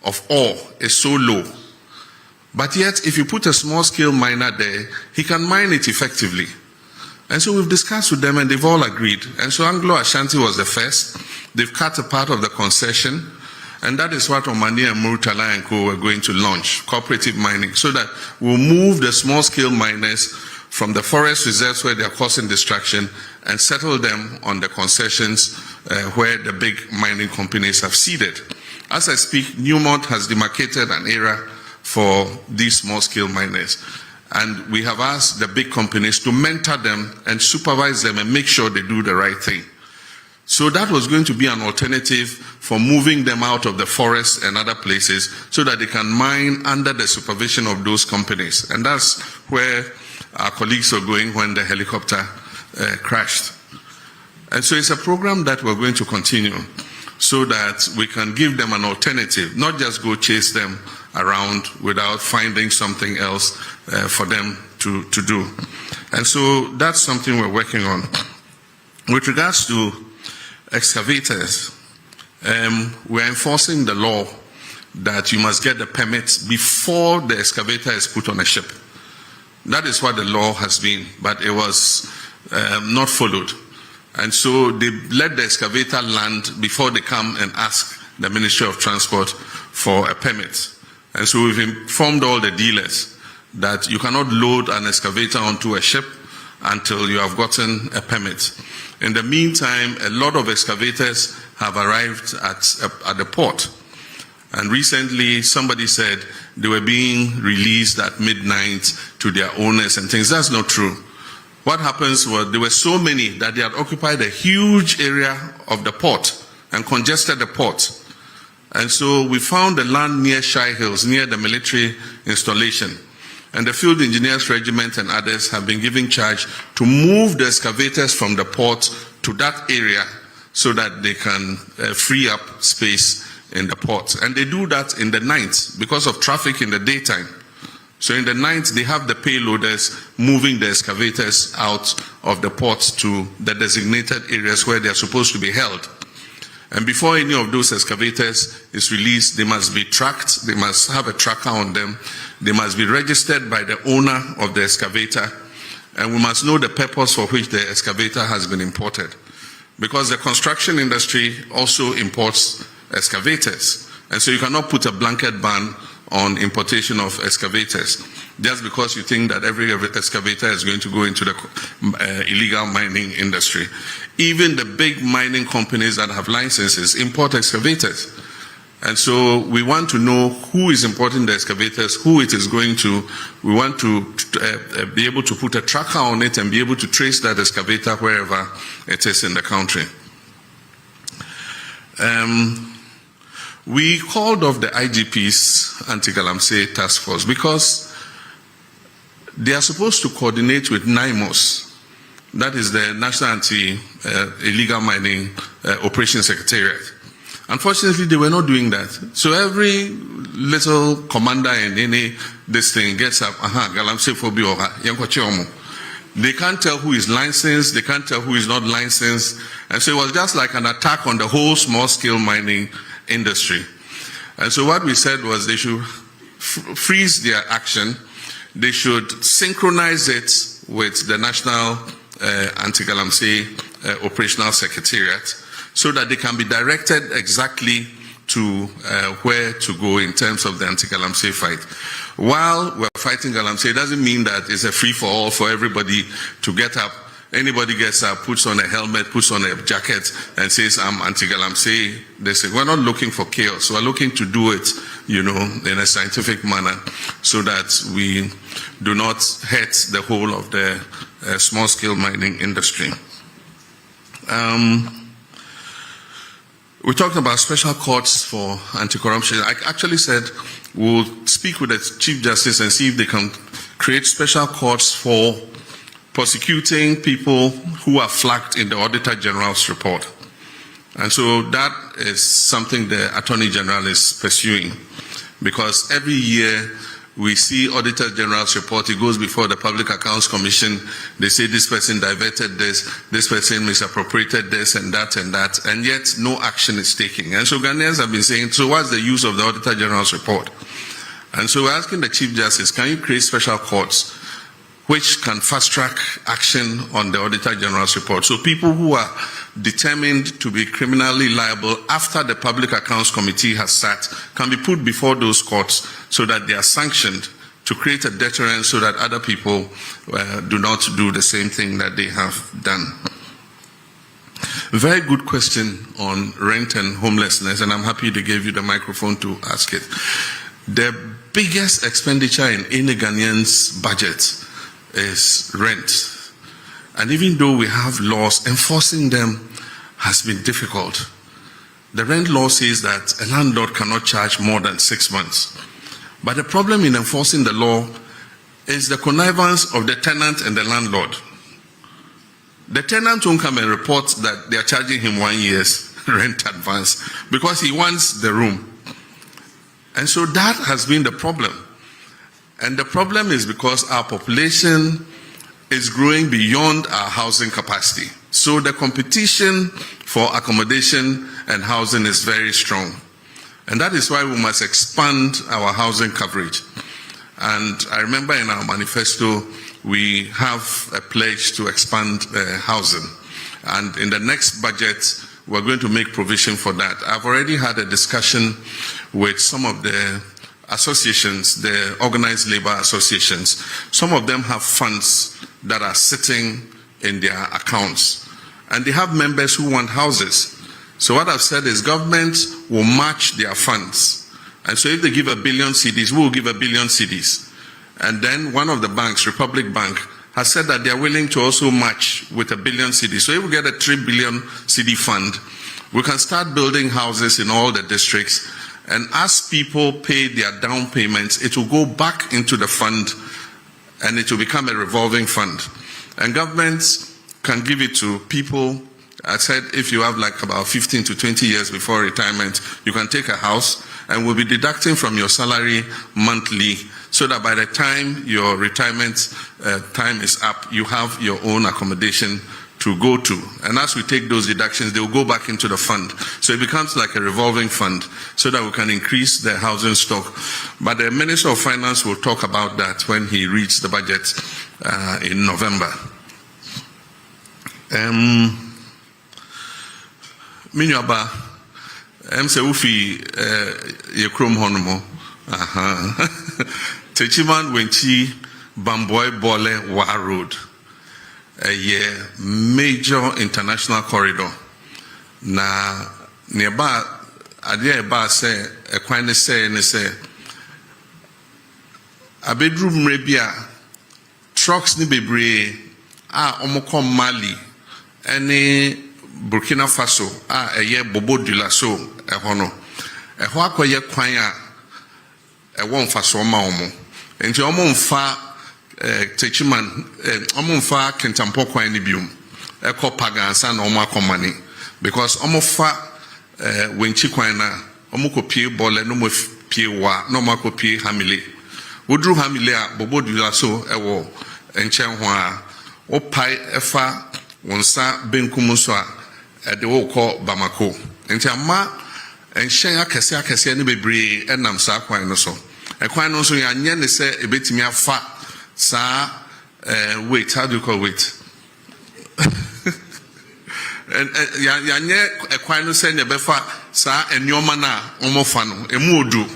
of ore is so low. But yet, if you put a small-scale miner there, he can mine it effectively. And so we've discussed with them and they've all agreed. And so Anglo Ashanti was the first. They've cut a part of the concession. And that is what Omani and Murtala and Co. were going to launch, cooperative mining, so that we'll move the small-scale miners from the forest reserves where they are causing destruction and settle them on the concessions where the big mining companies have seeded. As I speak, Newmont has demarcated an area for these small-scale miners. And we have asked the big companies to mentor them and supervise them and make sure they do the right thing. So that was going to be an alternative for moving them out of the forest and other places so that they can mine under the supervision of those companies. And that's where our colleagues were going when the helicopter crashed. And so it's a program that we're going to continue so that we can give them an alternative, not just go chase them around without finding something else for them to do. And so that's something we're working on. With regards to excavators, we're enforcing the law that you must get the permits before the excavator is put on a ship. That is what the law has been, but it was not followed. And so they let the excavator land before they come and ask the Ministry of Transport for a permit. And so we've informed all the dealers that you cannot load an excavator onto a ship until you have gotten a permit. In the meantime, a lot of excavators have arrived at the port. And recently, somebody said they were being released at midnight to their owners and things. That's not true. What happens was there were so many that they had occupied a huge area of the port and congested the port. And so we found the land near Shai Hills, near the military installation. And the Field Engineers Regiment and others have been given charge to move the excavators from the port to that area so that they can free up space in the port. And they do that in the night because of traffic in the daytime. So in the night, they have the payloaders moving the excavators out of the port to the designated areas where they are supposed to be held. And before any of those excavators is released, they must be tracked, they must have a tracker on them, they must be registered by the owner of the excavator, and we must know the purpose for which the excavator has been imported. Because the construction industry also imports excavators, and so you cannot put a blanket ban on importation of excavators just because you think that every excavator is going to go into the illegal mining industry. Even the big mining companies that have licenses import excavators. And so we want to know who is importing the excavators, who it is going to. We want to be able to put a tracker on it and be able to trace that excavator wherever it is in the country. We called off the IGP's anti-Galamsey task force because they are supposed to coordinate with NIMOS, that is the National Anti-Illegal Mining Operations Secretariat. Unfortunately, they were not doing that. So every little commander in any this thing gets up, Galamsey for Bioha, Yankocheomo. They can't tell who is licensed, they can't tell who is not licensed. And so it was just like an attack on the whole small-scale mining industry. And so what we said was they should freeze their action, they should synchronize it with the National Anti-Galamsey Operational Secretariat so that they can be directed exactly to where to go in terms of the anti-Galamsey fight. While we're fighting Galamsey, it doesn't mean that it's a free-for-all for everybody to get up. Anybody gets up, puts on a helmet, puts on a jacket, and says, I'm anti-Galamsey. They say, we're not looking for chaos. We're looking to do it, in a scientific manner so that we do not hurt the whole of the small-scale mining industry. We talked about special courts for anti-corruption. I actually said we'll speak with the Chief Justice and see if they can create special courts for prosecuting people who are flagged in the Auditor General's report. And so that is something the Attorney General is pursuing, because every year we see Auditor General's report, it goes before the Public Accounts Commission, they say this person diverted this person misappropriated this and that, and yet no action is taken. And so Ghanaians have been saying, so what's the use of the Auditor General's report? And so we're asking the Chief Justice, can you create special courts which can fast-track action on the Auditor General's report? So people who are determined to be criminally liable after the Public Accounts Committee has sat can be put before those courts so that they are sanctioned to create a deterrent so that other people do not do the same thing that they have done. Very good question on rent and homelessness, and I'm happy they gave you the microphone to ask it. The biggest expenditure in any Ghanaian's budget is rent. And even though we have laws, enforcing them has been difficult. The rent law says that a landlord cannot charge more than 6 months. But the problem in enforcing the law is the connivance of the tenant and the landlord. The tenant won't come and report that they are charging him 1 year's rent advance because he wants the room. And so that has been the problem. And the problem is because our population is growing beyond our housing capacity. So the competition for accommodation and housing is very strong. And that is why we must expand our housing coverage. And I remember in our manifesto, we have a pledge to expand housing. And in the next budget, we're going to make provision for that. I've already had a discussion with some of the associations, the organized labor associations. Some of them have funds that are sitting in their accounts. And they have members who want houses. So what I've said is governments will match their funds. And so if they give 1 billion cedis, we will give 1 billion cedis. And then one of the banks, Republic Bank, has said that they are willing to also match with 1 billion cedis. So if we get a 3 billion cedi fund, we can start building houses in all the districts. And as people pay their down payments, it will go back into the fund and it will become a revolving fund. And governments can give it to people. I said if you have like about 15 to 20 years before retirement, you can take a house and we'll be deducting from your salary monthly so that by the time your retirement time is up, you have your own accommodation to go to. And as we take those deductions, they will go back into the fund. So it becomes like a revolving fund so that we can increase the housing stock. But the Minister of Finance will talk about that when he reads the budget in November. Minyaba, se ufi yekrom honomo. Techiman wenchi Bamboy Bole Wa Road. A major international corridor. Na nearby, adia eba say a quine say and say a bedroom rebia trucks ni bebre omokom Mali any Burkina Faso a ye bobo dula so a hono a hoako ye kwanya a one faso ma omo enti omo mfa techiman omo mfa kentampo kwan ni biom e ko pagansa na omo akomani because omo fa wenchi kwan na omo ko pie bole no mo pie wa no mo ko pie hamile wodru hamile a bobo dula so e wo enchen ho a o pai efa wonsa benkum so a de wo ko Bamako enti ama enhyen akese ne bebre enam sa kwan no so e kwan no so ya nye ne se ebetimi afa sa wait, how do you call wait? Ya nye e kwan no se ne befa sa enyoma na omofa no emu odu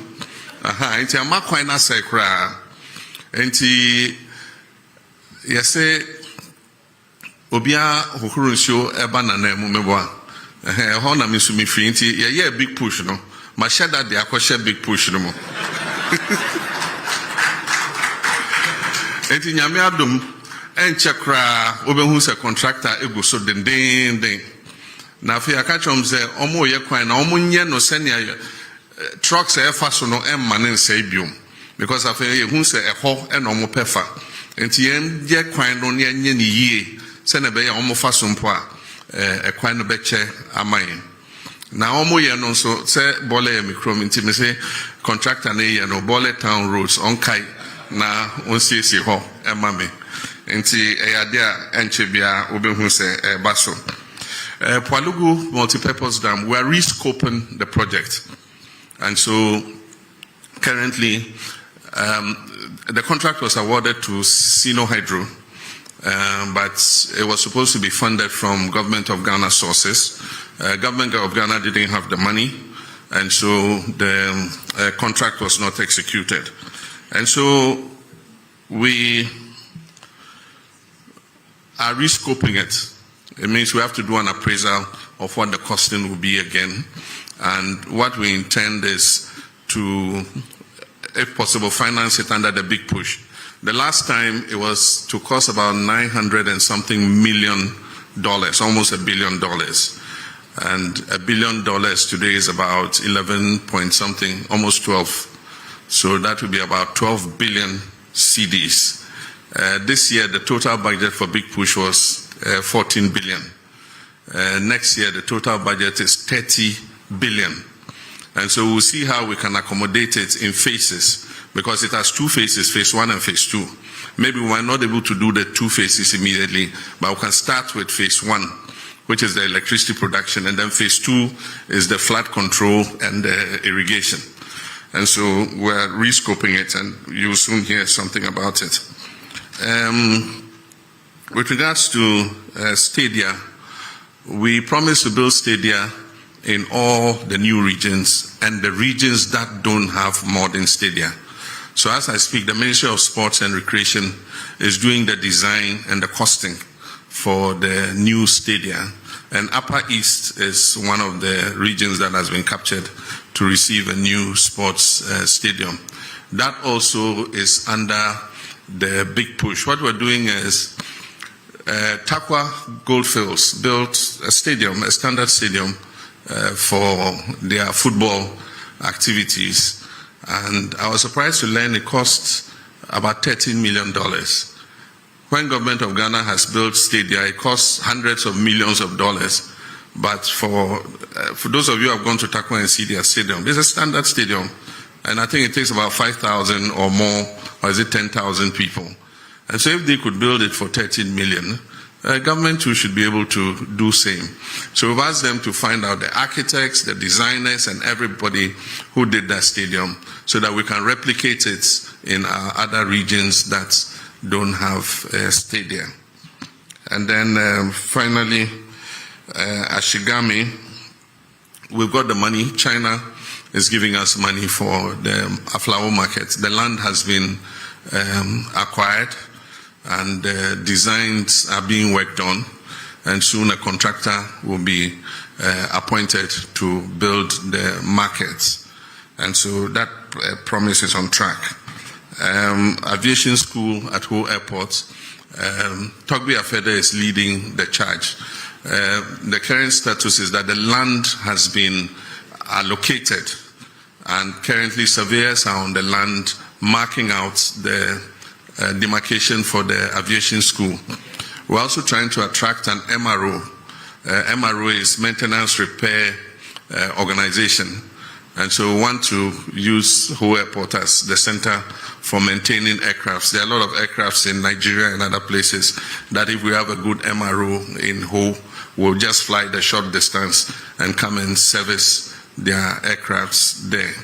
aha enti ama kwan na se kra enti yese obia hokuru nsuo eba na na emu meboa ho na misu mi free nti ye big push no ma sheda de akoshe big push no mo enti nyame adom enche kra obehu se contractor ego so den na afi akachom ze omo ye kwan na omo nye no senia trucks e fa so no emma ne nse biom because afi ye hu se eho e no mo pefa enti ye kwan no ne nye ni yie se na be ya omo fa so mpo a e kwan no be che amayin na omo ye no so se bole ye mikrom enti me se contractor ne ye no bole town roads on kai na onsisi ho emame enti eyade a enche bia obehu se baso Poalugu multipurpose dam, we are rescoping the project, and so currently the contract was awarded to Sino Hydro, but it was supposed to be funded from Government of Ghana sources. Government of Ghana didn't have the money, and so the contract was not executed. And so we are rescoping it. It means we have to do an appraisal of what the costing will be again. And what we intend is to, if possible, finance it under the big push. The last time it was to cost about $900 and something million, almost $1 billion. And $1 billion today is about 11 point something, almost 12. So that will be about 12 billion CDs. This year, the total budget for Big Push was 14 billion. Next year, the total budget is 30 billion. And so we'll see how we can accommodate it in phases, because it has two phases, phase 1 and phase 2. Maybe we're not able to do the two phases immediately, but we can start with phase 1, which is the electricity production, and then phase 2 is the flood control and the irrigation. And so we're rescoping it, and you'll soon hear something about it. With regards to stadia, we promise to build stadia in all the new regions and the regions that don't have modern stadia. So as I speak, the Ministry of Sports and Recreation is doing the design and the costing for the new stadia. And Upper East is one of the regions that has been captured to receive a new sports stadium. That also is under the big push. What we're doing is Takwa Goldfields built a stadium, a standard stadium for their football activities. And I was surprised to learn it cost about $13 million. When government of Ghana has built stadia, it costs hundreds of millions of dollars. But for those of you who have gone to Takwa and see their stadium, it's a standard stadium. And I think it takes about 5,000 or more, or is it 10,000 people? And so if they could build it for 13 million, government too should be able to do same. So we've asked them to find out the architects, the designers, and everybody who did that stadium so that we can replicate it in our other regions that don't have a stadium. And then finally, Ashigami, we've got the money. China is giving us money for the Aflao market. The land has been acquired and designs are being worked on, and soon a contractor will be appointed to build the markets. And so that promise is on track. Aviation school at Ho Airport, Togbi Afede is leading the charge. The current status is that the land has been allocated, and currently surveyors are on the land marking out the demarcation for the aviation school. We're also trying to attract an MRO. MRO is Maintenance Repair Organization. And so we want to use Ho Airport as the center for maintaining aircrafts. There are a lot of aircrafts in Nigeria and other places that if we have a good MRO in Ho, we'll just fly the short distance and come and service their aircrafts there.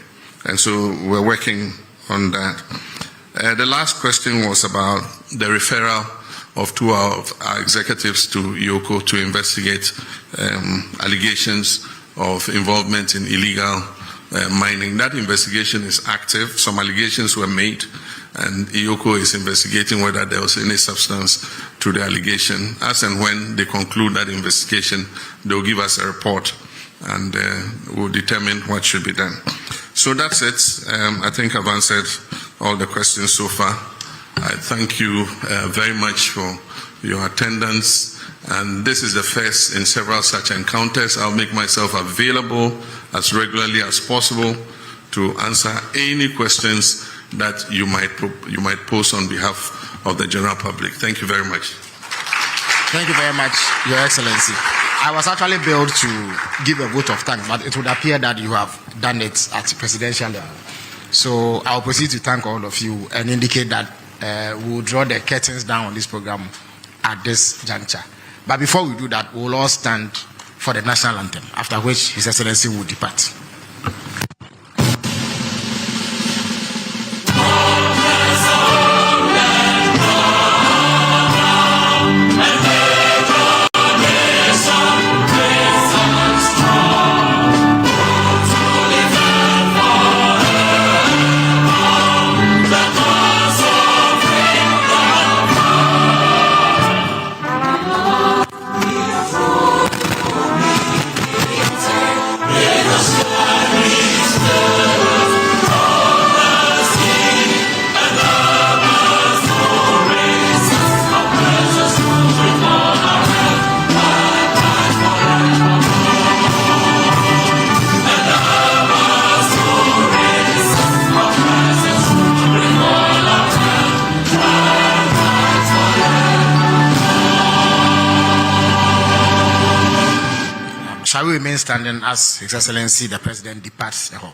And so we're working on that. The last question was about the referral of two of our executives to Yoko to investigate allegations of involvement in illegal mining. That investigation is active. Some allegations were made, and Yoko is investigating whether there was any substance to the allegation. As and when they conclude that investigation, they'll give us a report, and we'll determine what should be done. So that's it. I think I've answered all the questions so far. I thank you very much for your attendance. And this is the first in several such encounters. I'll make myself available as regularly as possible to answer any questions that you might pose on behalf of the general public. Thank you very much. Thank you very much, Your Excellency. I was actually billed to give a vote of thanks, but it would appear that you have done it at presidential level. So I'll proceed to thank all of you and indicate that we'll draw the curtains down on this program at this juncture. But before we do that, we'll all stand for the national anthem, after which His Excellency will depart. Shall we remain standing as His Excellency the President departs the hall?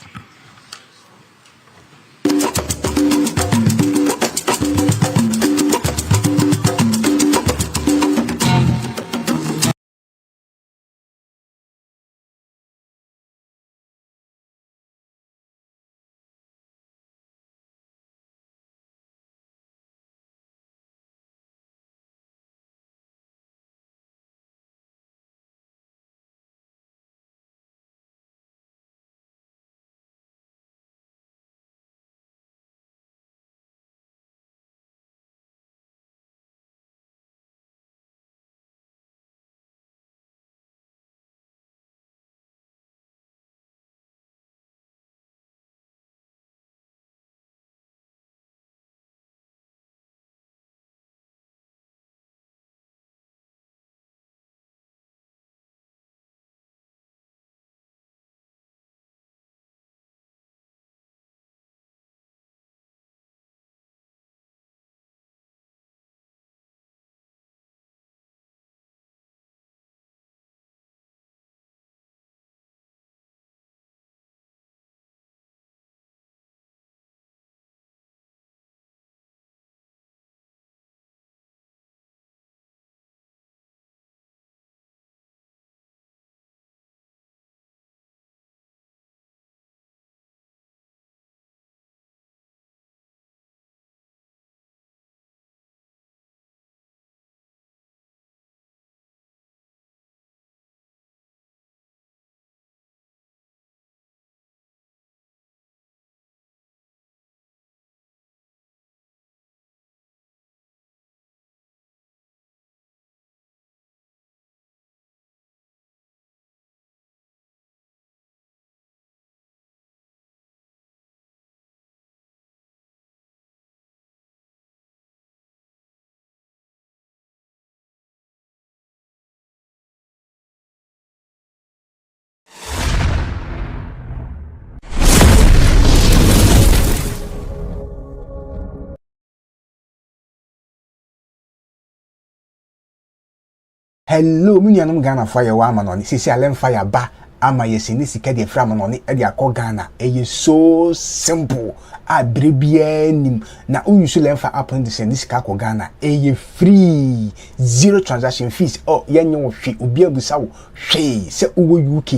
hello me nuanom Ghana for ye wa ama no ne sisi alemfa ya ba ama yesi ni sika de fra no ne e de akọ Ghana eye so simple a brebia nim na uyusu lemfa app ndi se ni sika akọ Ghana eye free, zero transaction fees. Oh yenye wo hwe obi abusa wo hwe se uwo UK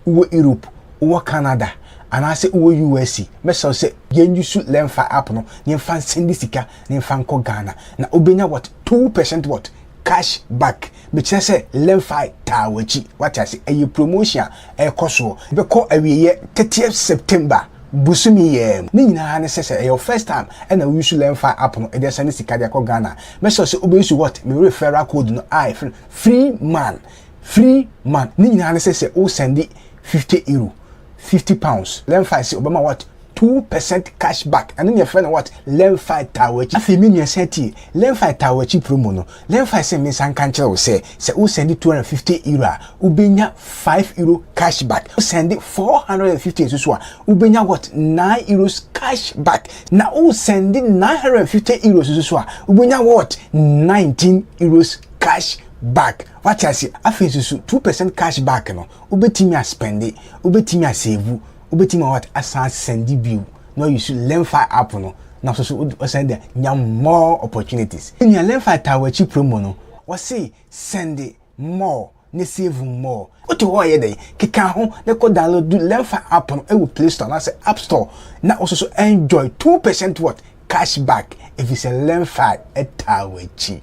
uwo Europe uwo Canada anase uwo USA meso se yenyusu lemfa app no ne fan sendi sika ne fan ko Ghana na obenya what 2% what cash back me say lemfa tawachi what I say a promotion e koso be ko awiye 30th September busumi ye ni nyina ne say your first time and na we lemfa app no e dey send sika de ko Ghana meso se obesu what me referral code no I free man ni nyina ne say o send 50 euro £50. Lemfi say Obama what 2% cash back and then your friend what Lemfi tawachi afi me nua senti Lemfi tawachi promo no Lemfi say me san kan kire wo say o send 250 euro ubenya 5 euro cash back o send 450 so ubenya what 9 euros cash back na o send 950 euros so ubenya what 19 euros cash back. What I say, I feel so 2% cash back no. Ubetimi a spend it, ubetimi a save, ubetimi what asan send bill. No you should Lemfi app no. Now so send there more opportunities. In your Lemfi tawachi promo no, what say send it more, ne save more. What you want there? Kika ho, they could download the Lemfi app no e Play Store na say App Store. Now also enjoy 2% what cash back if it's a Lemfi tawachi.